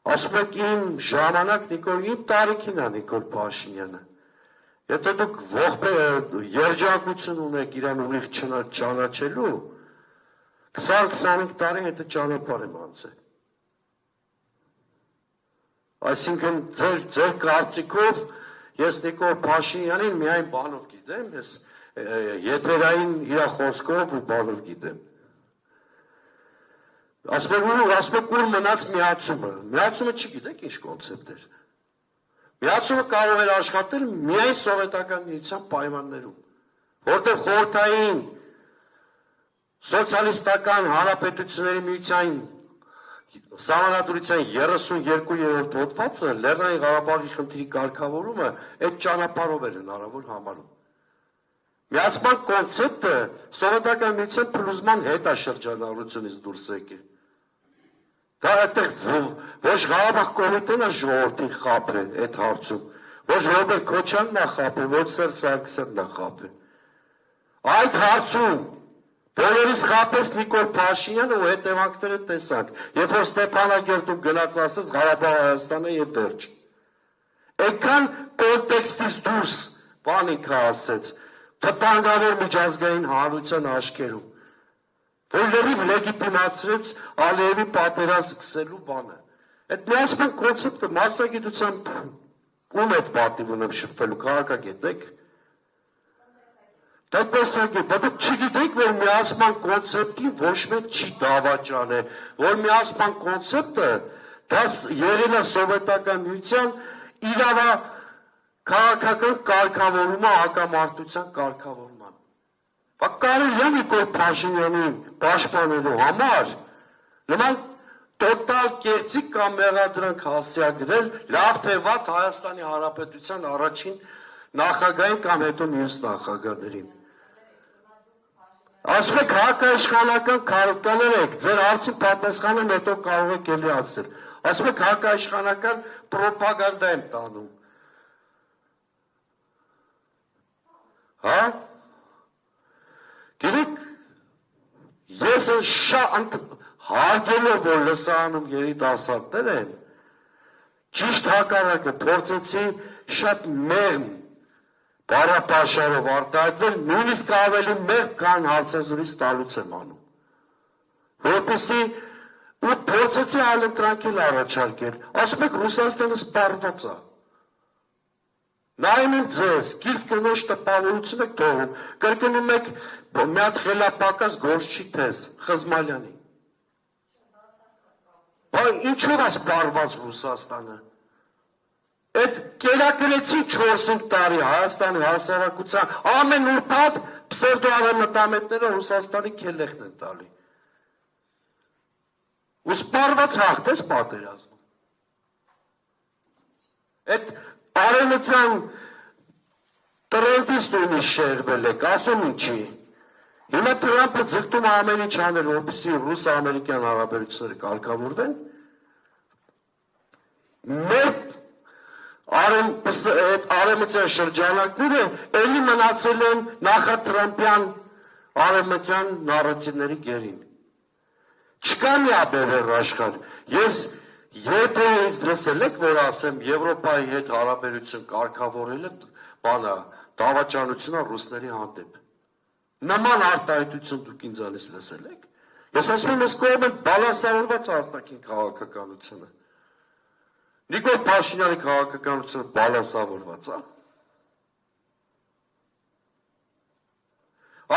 Ասում եք իմ ժամանակ իմ տարիքին է Նիկոլ Փաշինյանը։ Եթե դուք երջանկություն ունեք իրան ուղիղ ճանաչելու, 20-25 տարի հետը ճանապարհ եմ անցել։ Այսինքն ձեր կարծիքով ես Նիկոլ Փաշինյանին միայն բանով գիտեմ, ես եթերային իր խոսքով ու բանով գիտեմ։ Ասում եք ուր մնաց միացումը։ Միացումը չգիտեք ինչ կոնցեպտ էր։ Միացումը կարող էր աշխատել միայն սովետական միության պայմաններում, որտեղ խորհրդային Սոցիալիստական հանրապետությունների միության Սահմանադրության 32-րդ հոդվածը Լեռնային Ղարաբաղի խնդրի կարգավորումը այդ ճանապարհով էր հնարավոր համարում։ Միացման կոնցեպտը սովետական միության փլուզման հետաշրջանառությունից դուրս եկել։ Դա այդտեղ ոչ Ղարաբաղ կոմիտեն է ժողովրդին խաբել այդ հարցում, ոչ Ռոբերտ Քոչարյանն է խաբել, ոչ Սերժ Սարգսյանն է խաբել։ Այդ հարցում բոլորիս խաբեց Նիկոլ Փաշինյանը ու հետևանքները տեսանք, երբ որ Ստեփանագերտում գնաց ասեց Ղարաբաղը Հայաստանը եւ վերջ։ Այդքան կոնտեքստից դուրս բան ինքը ասեց, վտանգավոր միջազգային հանրության աշխերում, որ լրիվ լեգիտիմացրեց Ալիևի պատերազմ սկսելու բանը։ Այդ միացման կոնցեպտը մասնագիտությամբ ում այդ պատիվ ունեմ շփվելու քաղաքագետ եք։ Դեպսակի, դուք չգիտեք, որ միացման կոնցեպտին ոչ մեկ չի դավաճանել, որ միացման կոնցեպտը դա եղել է սովետական միության իրավա քաղաքական կարգավորումը հակամարտության կարգավորման։ Բա կարելի է Նիկոլ Փաշինյանին պաշտպանելու համար նման տոտալ կերծիկ կամ մեղադրանք հասցեագրել, լավ թե վատ Հայաստանի Հանրապետության առաջին նախագահին կամ հետո մյուս նախագահներին։ Ասում եք հակաիշխանական քարոզաներեք, ձեր հարցին պատասխանն հետո կարող եք էլի ասել։ Ասում եք հակաիշխանական պրոպագանդա եմ տանում։ Հա? Գիտեք, ես շատ հարգելով, որ լսանում երիտասարդներ են, ճիշտ հակառակը փորձեցի շատ մեղմ բառապաշարով արտահայտվել, նույնիսկ ավելի մեղմ, քան հարցազրույց տալուց եմ անում։ Որպեսզի ու փորձեցի այլընտրանքել առաջարկել։ Ասում եք Ռուսաստանը սպառված է։ Նայում եմ ձեզ, գիրք կնոջ տպավորություն եք թողում, կրկնում եք մի հատ խելապակաս գործչի թեզ, Խզմալյանի։ Բայց ինչու՞ր է սպառված Ռուսաստանը։ Այդ կերակրեցի 4-5 տարի Հայաստանի հասարակության ամեն ուրբաթ պսևդոարևմտամետները Ռուսաստանի քելեխն են տալի։ Ու սպառված հաղթես պատերազմում։ Այդ արևմտյան տրենդից նույնի շերվել եք, ասեմ ինչի։ Հիմա Թրամփը ձգտում ամեն ինչ անել, որպեսզի ռուս-ամերիկյան հարաբերությունները կարգավորվեն։ Մեր արևմտյան շրջանակները էլի մնացել են նախատրամպյան արևմտյան նարատիվների գերին։ Չկա մի աբերեր աշխարհ։ Ես երբ ինձ լսել եք, որ ասեմ Եվրոպայի հետ հարաբերություն կարգավորելը բանա դավաճանությունն ռուսների հանդեպ։ Նման արտահայտություն դուք ինձանից լսել եք։ Ես ասում եմ, ես կողմ եմ բալանսավորված արտաքին քաղաքականությունը։ Նիկոլ Փաշինյանի քաղաքականությունը բալանսավորված է։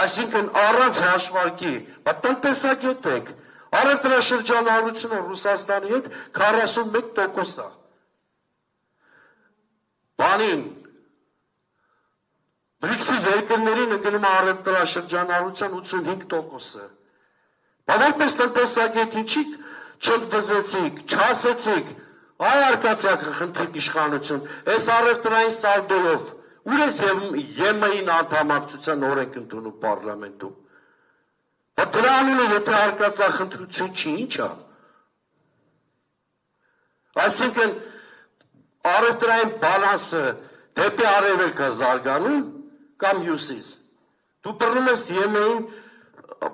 Այսինքն առանց հաշվարկի, բայց տնտեսագետ եք, առևտրաշրջանառությունը Ռուսաստանի հետ 41% է։ Բանին BRICS-ի երկրներին ընկնում է առևտրաշրջանառության 85%-ը։ Բայց որպես տնտեսագետ ինչի չընդվզեցիք, չասեցիք, այ արկածյակը խնդրիկ իշխանություն, այս առևտրային սալդոյով, ուր ես ԵՄ-ին անդամակցության օրենք ընդունում պարլամենտում։ Բայց դրա անունը եթե արկածախնդրություն չի, ինչ է։ Այսինքն առևտրային բալանսը դեպի արևելք է զարգանում կամ հյուսիս։ Դու բռնում ես ԵՄ-ին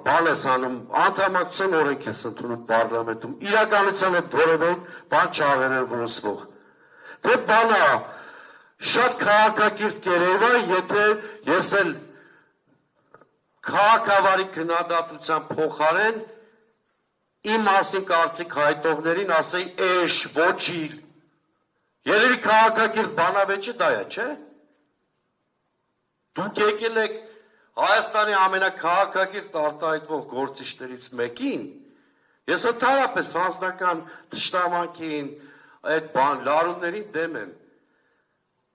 բան ես անում, անդամակցության օրենք ես ընդունում պարլամենտում, իրականության հետ որևէ բան չավերել որսվող։ Դե բանա, շատ քաղաքակիրթ կերեվ է, եթե ես էլ քաղաքավարի քննադատության փոխարեն իմ մասին կարծիք հայտողներին ասեի էշ, ոչիլ։ Երևի քաղաքակիրթ բանավեճը դա է, չէ՞։ Դուք եկել եք Հայաստանի ամենակաղաքակիրթ արտահայտվող գործիչներից մեկին, ես ընդհանրապես անձնական թշնամանքին, այդ լարումներին դեմ եմ,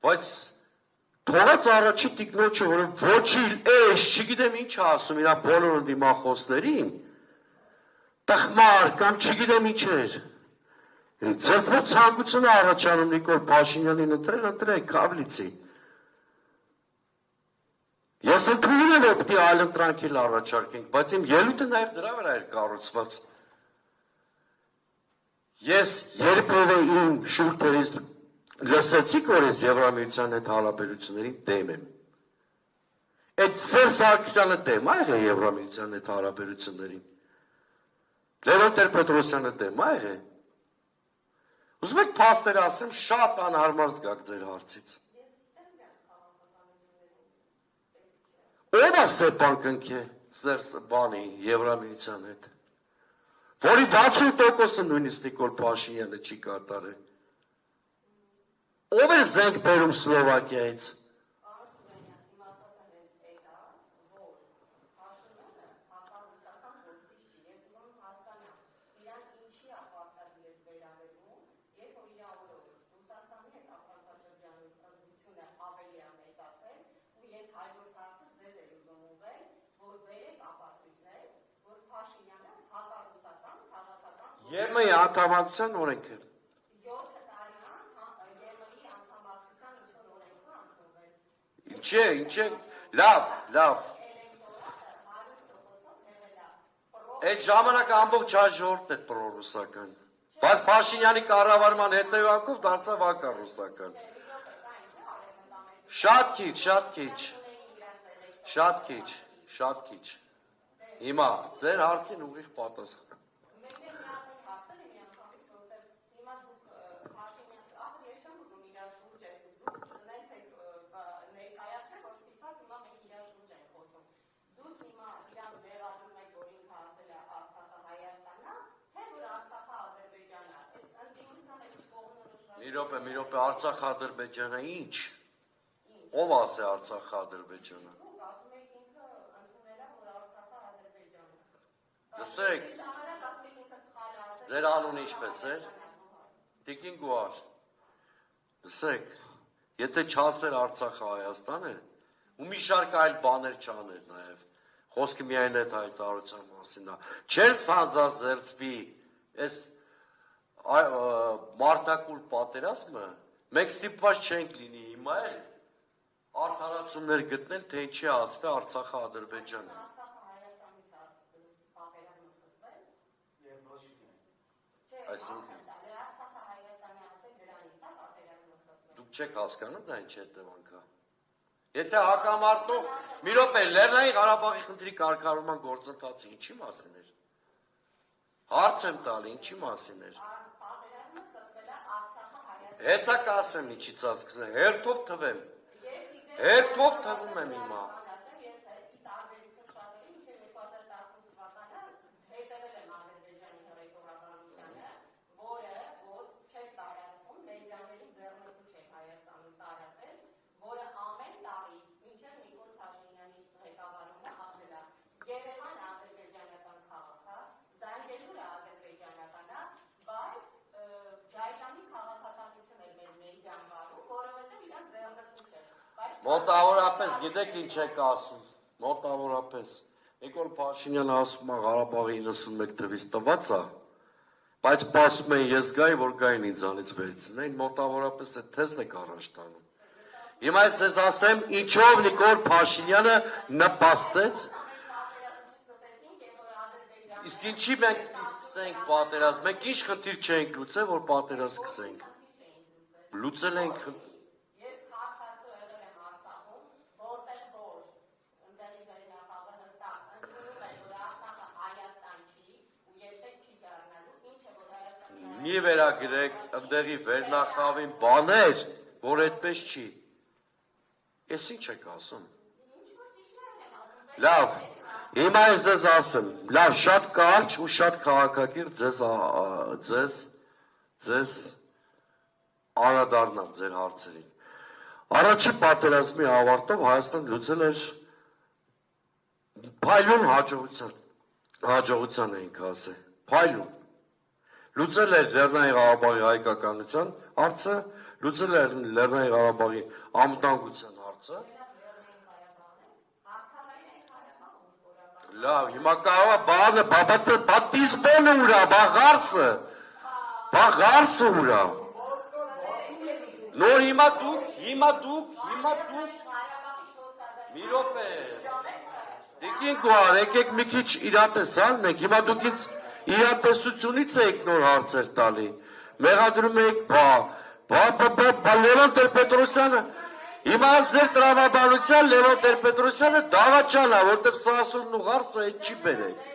բայց Թողած առաջի տիկնոջը, որ ոչիլ, չգիտեմ ինչ ասում իրա բոլոր դիմախոսներին, տխմար կամ չգիտեմ ինչ էր։ Ձերքով ցանկությունը առաջանում Նիկոլ Փաշինյանին ընտրեք, Քավլիցի։ Ես ընդունում եմ, որ պիտի այլ ընտրանքել առաջարկենք, բայց իմ ելույթը նաև դրա վրա էր կառուցված։ Ես երբևէ իմ շուրթերից լսեցիք, որ ես Եվրամիության հետ հարաբերություններին դեմ եմ։ Այդ Սերժ Սարգսյանը դեմ ա եղել Եվրամիության հետ հարաբերություններին։ Լևոն Տեր-Պետրոսյանը դեմ ա եղել։ Ուզում եք փաստեր ասեմ, շատ անհարմար զգաք ձեր հարցից։ Ո՞վ է սեպան կնքե Սերժ բանի Եվրամիության հետ, որի 60%-ը նույնիսկ Նիկոլ Փաշինյանը չի կատարել։ Ով է զենք բերում Սլովակիայից։ Երմայի անդամակցության օրենքը։ Ինչ է, լավ։ Այդ ժամանակ ամբողջ ժողովուրդն էր պրոռուսական, բայց Փաշինյանի կառավարման հետևանքով դարձավ ակառուսական։ Շատ քիչ։ Հիմա ձեր հարցին ուղիղ պատասխան։ Մի րոպե, Արցախ-Ադրբեջանը ինչ։ Ով ասե Արցախ-Ադրբեջանը։ Լսեք, ձեր անունը ինչպես էր։ Տիկին Գուար։ Լսեք, եթե չասեր Արցախը Հայաստան է, ու մի շարք այլ բաներ չաներ նաև։ Խոսքը միայն այդ հայտարարության մասին է։ Չես հանձազերծվի այս մարտակուլ պատերազմը, մենք ստիպված չենք լինի հիմա էլ արդարացումներ գտնել, թե ինչի ասվի Արցախը Ադրբեջանը։ Դուք չեք հասկանում դա ինչ հետևանք է։ Եթե հակամարտող, մի րոպե, Լեռնային Ղարաբաղի խնդրի կարգավորման գործընթացը ինչի մասին էր։ Հարց եմ տալի, ինչի մասին էր։ Հեսա կասեմ ինչից ասկսել, հերթով թվեմ, հերթով թվում եմ հիմա։ Մոտավորապես, գիտեք ինչ եք ասում, մոտավորապես, Նիկոլ Փաշինյանը ասում է Ղարաբաղի 91 թվից տված է, բայց պասում են ես գայի, որ գային ինձանից վերցնեն, մոտավորապես այդ թեզն եք առաջ տանում։ Հիմա ես ձեզ ասեմ, ինչով Նիկոլ Փաշինյանը նպաստեց, իսկ ինչի մենք սկսենք պատերազմ, մենք ինչ խնդիր չենք լուծել, որ պատերազմ սկսենք, լուծել ենք խնդիր։ Մի վերագրեք ընդեղի վերնախավին բաներ, որ այդպես չի։ Ես ինչ եք ասում։ Լավ, հիմա ես ձեզ ասեմ, լավ, շատ կարճ ու շատ քաղաքակիրթ ձեզ անդրադառնամ ձեր հարցերին։ Առաջին պատերազմի ավարտով Հայաստան լուծել էր փայլուն հաջողության էինք ասել, փայլուն։ Լուծել էր Լեռնային Ղարաբաղի հայկականության հարցը, լուծել էր Լեռնային Ղարաբաղի անվտանգության հարցը։ հարցը։ Լավ, հիմա կարող է բանը, բատիզբոնը ուրա, բաղարսը ուրա։ Նոր հիմա դուք, մի րոպե, դիկին գուար, եկեք մի քիչ իրատեսան եք, հիմա դուք ինձ իրատեսությունից եք նոր հարցեր տալի, մեղադրում եք Լևոն Տեր-Պետրոսյանը, հիմա ձեր տրամաբանության Լևոն Տեր-Պետրոսյանը դավաճան է, որտեղ սասունն ու հարցը այդ չի բերեք։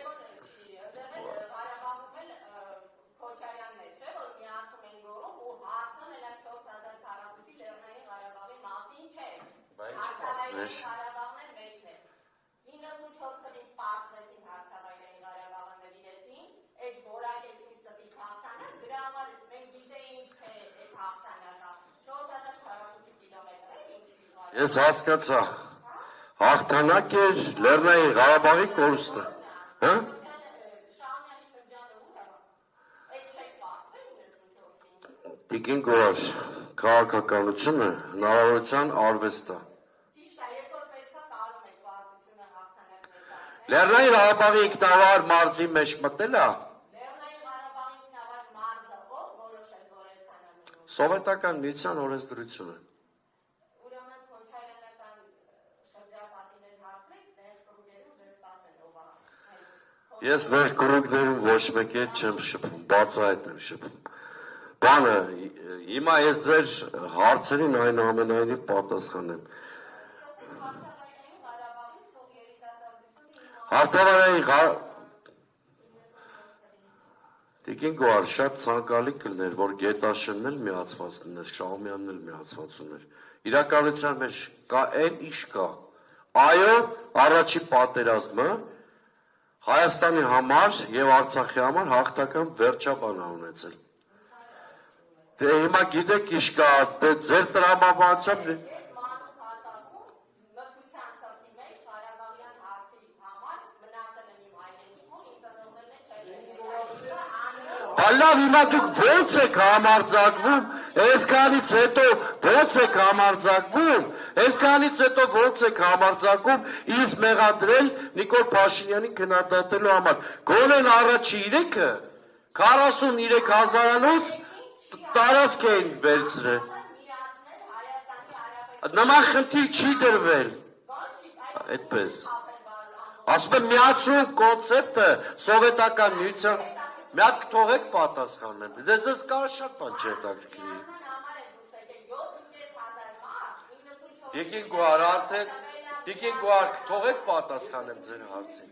Ես հասկացա, հաղթանակ էր Լեռնային Ղարաբաղի կորուստը, հա? Տիկին գոհար, քաղաքականությունը հնարավորության արվեստ է։ Լեռնային Ղարաբաղի ինքնավար մարզի մեջ մտել է։ Սովետական միության օրենսդրությունը։ Ես ներկրուկներում ոչ մեկ հետ չեմ շփվում, բացահայտ եմ շփվում։ Բանը, հիմա ես ձեր հարցերին այնուամենայնիվ պատասխանեմ։ Հարթավարային Տիկին գոհար, շատ ցանկալի կլներ, որ Գետաշենն էլ միացված լիներ, Շահումյանն էլ միացված ուներ։ Իրականության մեջ կա այն ինչ կա։ Այո, առաջի պատերազմը Հայաստանի համար և Արցախի համար հաղթական վերջաբան է ունեցել։ Դե հիմա գիտեք ինչ կա, ձեր տրամաբանությամբ Լավ, հիմա դուք ո՞նց եք համարձակվում, այսքանից հետո ո՞նց եք համարձակվում, ինձ մեղադրել Նիկոլ Փաշինյանին քննադատելու համար։ Գոնեն առաջի 3-ը 43,000-անոց տարածք էին վերցրել։ Նման խնդիր չի դրվել։ Այդպես։ Ասում եմ միացում կոնցեպտը սովետական միության Մի հատ կթողեք պատասխանեմ, դե ձեզ կարող շատ բան չհետաքրքրի։ Տիկին գոհար, արդեն, տիկին գոհար, կթողեք պատասխանեմ ձեր հարցին։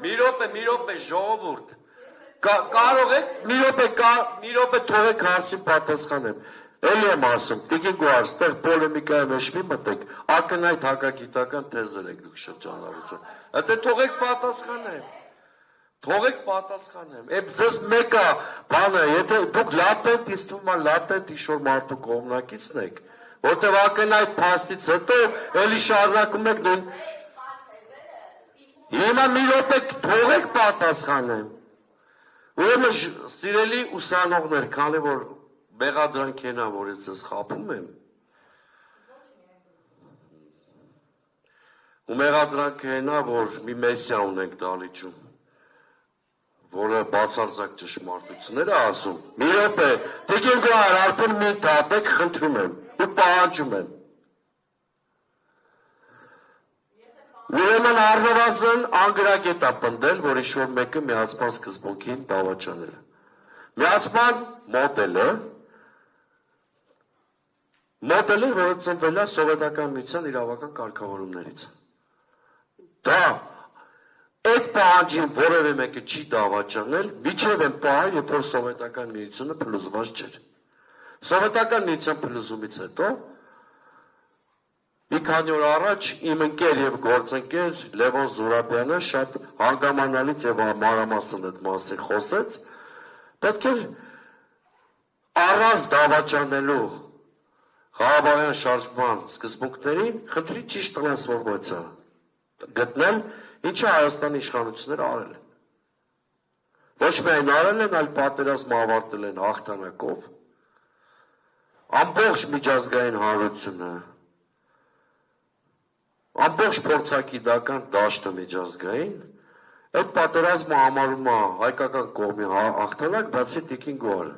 Մի րոպե, ժողովուրդ, կարող եք, մի րոպե թողեք հարցին պատասխանեմ։ Էլի եմ ասում, տիկին գոհար, ստեղ պոլեմիկայի մեջ մի մտեք, ակնհայտ հակագիտական թեզեր եք դուք շրջանառություն։ Դե թողեք պատասխանեմ։ Թողեք պատասխանեմ, էբ ձեզ մեկա բանը, եթե դուք լատենտ իստվում ան լատենտ իշոր մարդու կողմնակիցն եք, որտև ակնայդ փաստից հետո էլի շարունակում եք նույն Հիմա մի րոպե թողեք պատասխանեմ։ Ուրեմն սիրելի ուսանողներ, քանի որ մեղադրանք ենա, որ ես ձեզ խաբում եմ, ու մեղադրանք ենա, որ մի մեսիա ունենք դալիճում, որը բացարձակ ճշմարտություններ է ասում։ Մի րոպե, տիկին գոհար, արդեն մի տատեք խնդրում եմ ու պահանջում եմ։ Ուրեմն առնվազն անգրագետ է պնդել, որ ինչ-որ մեկը միացման սկզբունքին դավաճանել է։ Միացման մոդելը, որը ծնվել է սովետական միության իրավական կարգավորումներից։ Դա Այդ պահանջին որևէ մեկը չի դավաճանել, միջև են պահել, երբ որ սովետական միությունը փլուզված չէր։ Սովետական միության փլուզումից հետո մի քանի օր առաջ իմ ընկեր եւ գործընկեր Լևոն Զուրաբյանը շատ հանգամանալից եւ մանրամասն այդ մասին խոսեց, պետք է առանց դավաճանելու Ղարաբաղյան շարժման սկզբունքներին խնդրի ճիշտ տրանսֆորմացիա գտնել Ինչը Հայաստանի իշխանությունները արել են։ Ոչ միայն արել են, այլ պատերազմը ավարտել են հաղթանակով, ամբողջ միջազգային հանրությունը ամբողջ փորձագիտական դաշտը միջազգային այդ պատերազմը համարում է հայկական կողմի հաղթանակ, բացի Տիկին Գոհարը։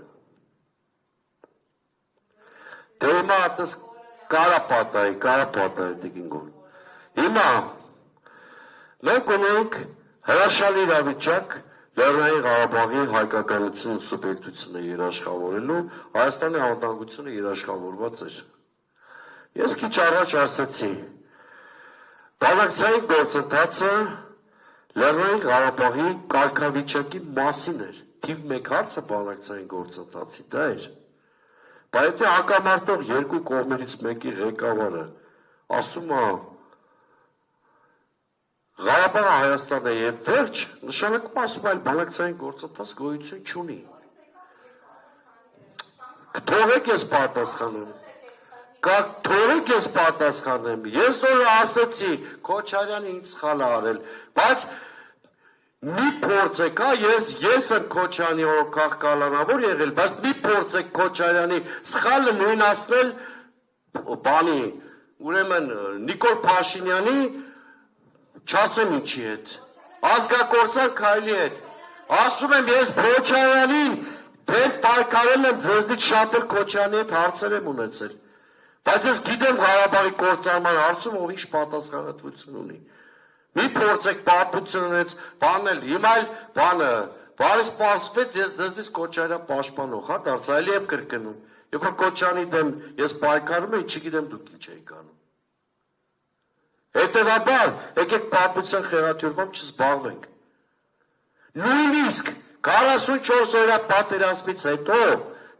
Դե հիմա այդպես կարապատայի Տիկին Գոհարը։ Հիմա մենք ունենք հրաշալի իրավիճակ Լեռնային Ղարաբաղի հայկականությունը սուբյեկտությունը երաշխավորելու, Հայաստանի անվտանգությունը երաշխավորված էր։ Ես քիչ առաջ ասացի, բանակցային գործընթացը Լեռնային Ղարաբաղի կարգավիճակի մասին էր։ Թիվ 1 հարցը բանակցային գործընթացի դա էր։ Բայց եթե հակամարտող երկու կողմերից մեկի ղեկավարը ասում է Ղարաբաղը Հայաստան է եւ վերջ, նշանակում ասում այլ բանակցային գործընթաց գոյություն չունի։ Թողեք ես պատասխանեմ։ Թողեք ես պատասխանեմ։ Ես նոր ասացի, Քոչարյանը ինձ սխալ է արել, բայց մի փորձեք, ես եմ Քոչարյանի օրոք կալանավոր եղել, բայց մի փորձեք Քոչարյանի սխալը նույնացնել բանի, ուրեմն Նիկոլ Փաշինյանի չասեմ ինչի հետ, ազգակործան քայլի հետ, ասում եմ ես Քոչարյանին դեպ պայքարել եմ ձեզնից շատ էլ Քոչարյանի հետ հարցեր եմ ունեցել, բայց ես գիտեմ Ղարաբաղի կործանման հարցում ով ինչ պատասխանատվություն ունի, մի փորձեք պատմությունից բանել, հիմա էլ բանը, բարի սպասվեց ես ձեզնից Քոչարյան պաշտպանող, դարձայելի եմ կրկնում, երբ որ Քոչարյանի դեմ ես պայքարում եմ, չգիտեմ դուք ինչ եք անում։ Հետևաբար, եկեք պատմության խեղաթյուրմամբ չզբաղվենք։ Նույնիսկ 44 օրյա պատերազմից հետո,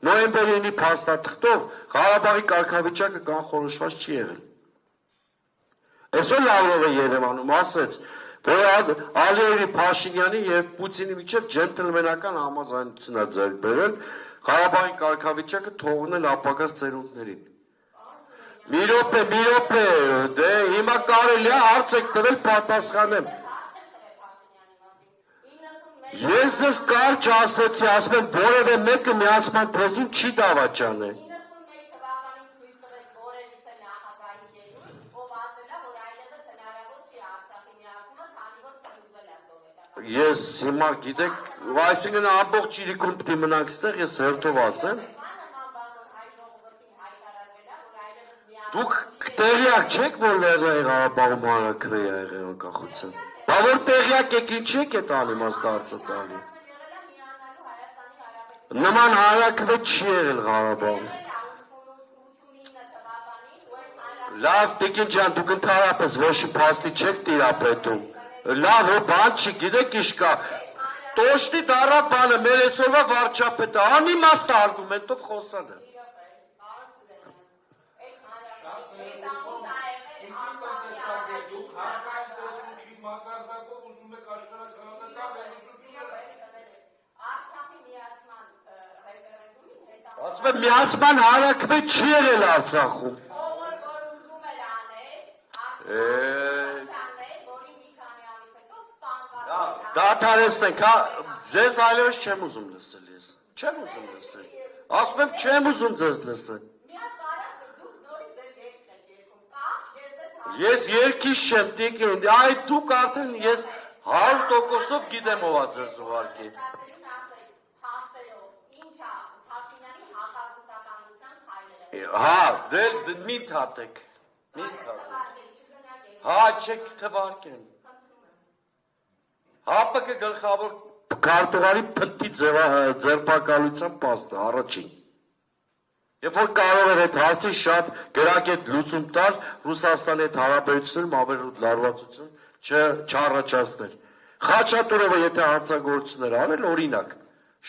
նոյեմբերի 9-ի փաստաթղթով Ղարաբաղի կարգավիճակը կանխորոշված չի եղել։ Այսօր Լավրովը Երևանում ասեց, որ Ալիևի Փաշինյանի եւ Պուտինի միջև ջենտլմենական համաձայնություն է ձեռք բերել Ղարաբաղի կարգավիճակը թողնել ապագա ծերունդներին։ Մի րոպե, դե հիմա կարելի է հարց եք տվել պատասխանեմ։ Ես ձեզ կարճ ասեցի, ասում եմ որևէ մեկը միացման թեզին չի դավաճանել։ 91 թվականին ցույց տվեց որևիցե նախագահի ելույթ, ով ասել է, որ այլևս հնարավոր չի Արցախի միացումը, քանի որ փոխվել է սովետական։ Ես հիմա գիտեք, այսինքն ամբողջ իրիկուն պիտի մնանք ստեղ, ես հերթով ասեմ։ Դուք տեղյակ չեք, որ Լեռնային Ղարաբաղում հանրաքվե է եղել անկախության։ Բա որ տեղյակ եք ինչի եք այդ անիմաստարցը տալի։ Նման հանրաքվե չի եղել Ղարաբաղում։ Լավ, Տիկին ջան, դուք ընդհանրապես ոչ մի փաստի չեք տիրապետում։ Լավ, բան չի, գիտեք ինչ կա։ Տոշտի դառա բանը, մեր այսօրվա վարչապետը անիմաստ արգումենտով խոսան է։ Ասում եմ միացման հանրաքվե չի եղել Արցախում։ Դադարեցնենք, ձեզ այլևս չեմ ուզում լսել ես։ Չեմ ուզում լսել։ Ասում եմ չեմ ուզում ձեզ լսել։ Ես երկիշ չեմ Տիկին, այ դուք արդեն ես 100%-ով գիտեմ ով է ձեզ ուղարկի։ Հա, դե մի թատեք, հա, չեք թվարկեն, հապը գլխավոր քարտուղարի փնտի ձերբակալության պաստը, առաջին, երբ որ կարող էր այդ հարցի շատ գրագետ լուծում տալ, Ռուսաստանի հետ հարաբերությունում ավելորդ լարվածություն չառաջացներ, Խաչատուրովը եթե հանցագործություններ արել, օրինակ,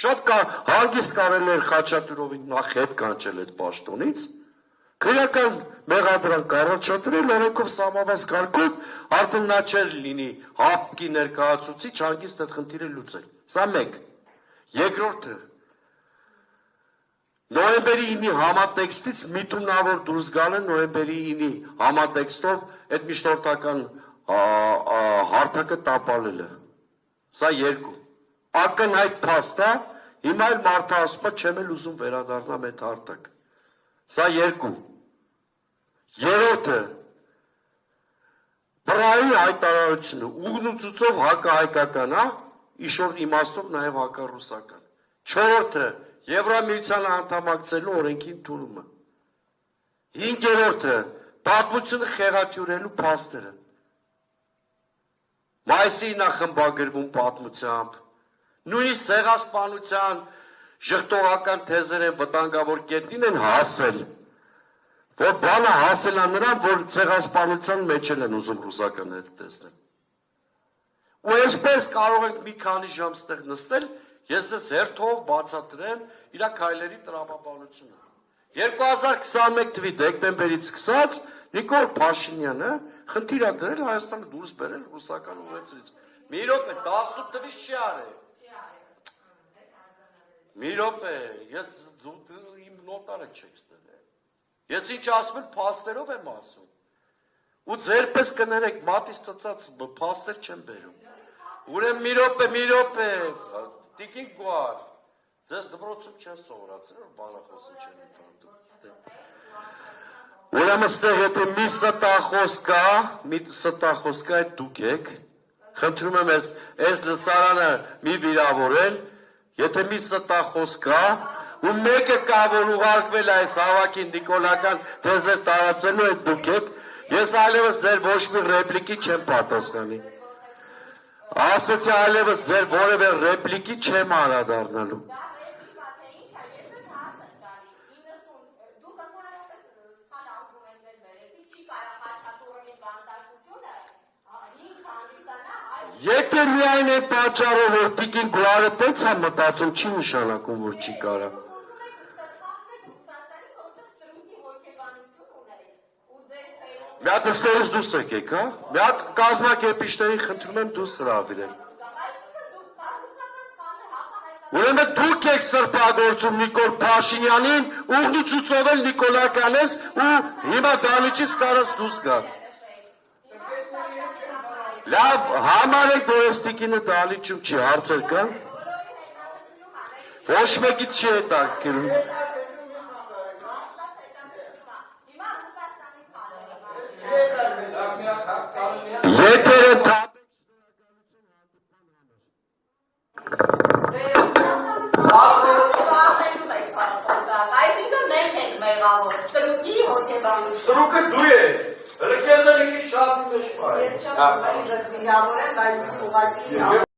շատ հանգիստ կարելի էր Խաչատուրովին նախ հետ կանչել այդ պաշտոնից, քրեական մեղադրանք առաջադրել, օրենքով սահմանված կարգով, արդեն նա չէր լինի հապկի ներկայացուցիչ, հանգիստ այդ խնդիրը լուծել։ Սա մեկ։ Երկրորդը, նոյեմբերի 9-ի համատեքստից միտումնավոր դուրս գալը նոյեմբերի 9-ի համատեքստով այդ միջնորդական հարթակը տապալելը։ Սա երկու։ Ակնհայտ փաստ է, հիմա էլ մարդը ասում է չեմ էլ ուզում վերադառնամ այդ հարթակ։ Սա երկու։ Երրորդը Բրայի հայտարարությունը ուղնուցուցով հակահայկական, հա, իշոր իմաստով նաև հակառուսական։ 4-րդը Եվրամիությանը անդամակցելու օրենքի ընդունումը։ 5-րդը պատմությունը խեղաթյուրելու փաստերը։ Մայիսի նախմբագրվում պատմությամբ, նույնիսկ ցեղասպանության ժխտողական թեզեր են վտանգավոր կետին են հասել, որ բանը հասել է նրան, որ ցեղասպանության մեջ են ուզում ռուսականները տեսնել։ Ու այսպես կարող ենք մի քանի ժամ ստեղ նստել, ես ես հերթով բացատրեմ իր քայլերի տրամաբանությունը։ 2021 թվականի դեկտեմբերից սկսած Նիկոլ Փաշինյանը խնդիր է դրել Հայաստանը դուրս բերել ռուսական ուղեցրից։ Մի րոպե, 18 թվականից չի արել։ Մի րոպե, ես իմ նոտարը չեք ստել։ Ես ինչ ասում եմ, փաստերով եմ ասում։ Ու ձերպես կներեք, մատից ծծած փաստեր չեմ բերում։ Ուրեմն մի րոպե, տիկին գուար։ Ձեզ դպրոցում չեն սովորացել, որ բանախոսը չեն ընդունում։ Ուրեմն ստեղ եթե մի ստախոս կա, այդ դուք եք։ Խնդրում եմ այս լսարանը մի վիրավորել, եթե մի ստախոս կա, ու մեկը կա, որ ուղարկվել է այս հավաքին նիկոլական թեզեր տարածելու, այդ դուք եք, ես այլևս ձեր ոչ մի ռեպլիկի չեմ պատասխանի։ Ասացի այլևս ձեր որևէ ռեպլիկի չեմ անդրադառնալու։ Եթե միայն է պատճառով, որ տիկին գուարը տենց է մտածում, չի նշանակում, որ չի կարա։ Մի հատ ստերից դուրս եկեք, հա? Մի հատ կազմակերպիչներին խնդրում եմ դուրս հրավիրել։ Ուրեմն դուք եք սրբագործում Նիկոլ Փաշինյանին, ուղնուցուցովել նիկոլականես ու հիմա դալիճից կարաս դուրս գաս։ Լավ, համարեք, որ ես տիկինը դալիճում չի, հարցեր կան։ Ոչ մեկից չի հետաքրքրում։ Եթերը թափ Սրուկը դու ես, հլը կեզ է լինի շատ մեջ պայ։ Ես չեմ ուղղակի վիրավորել, բայց ուղղակի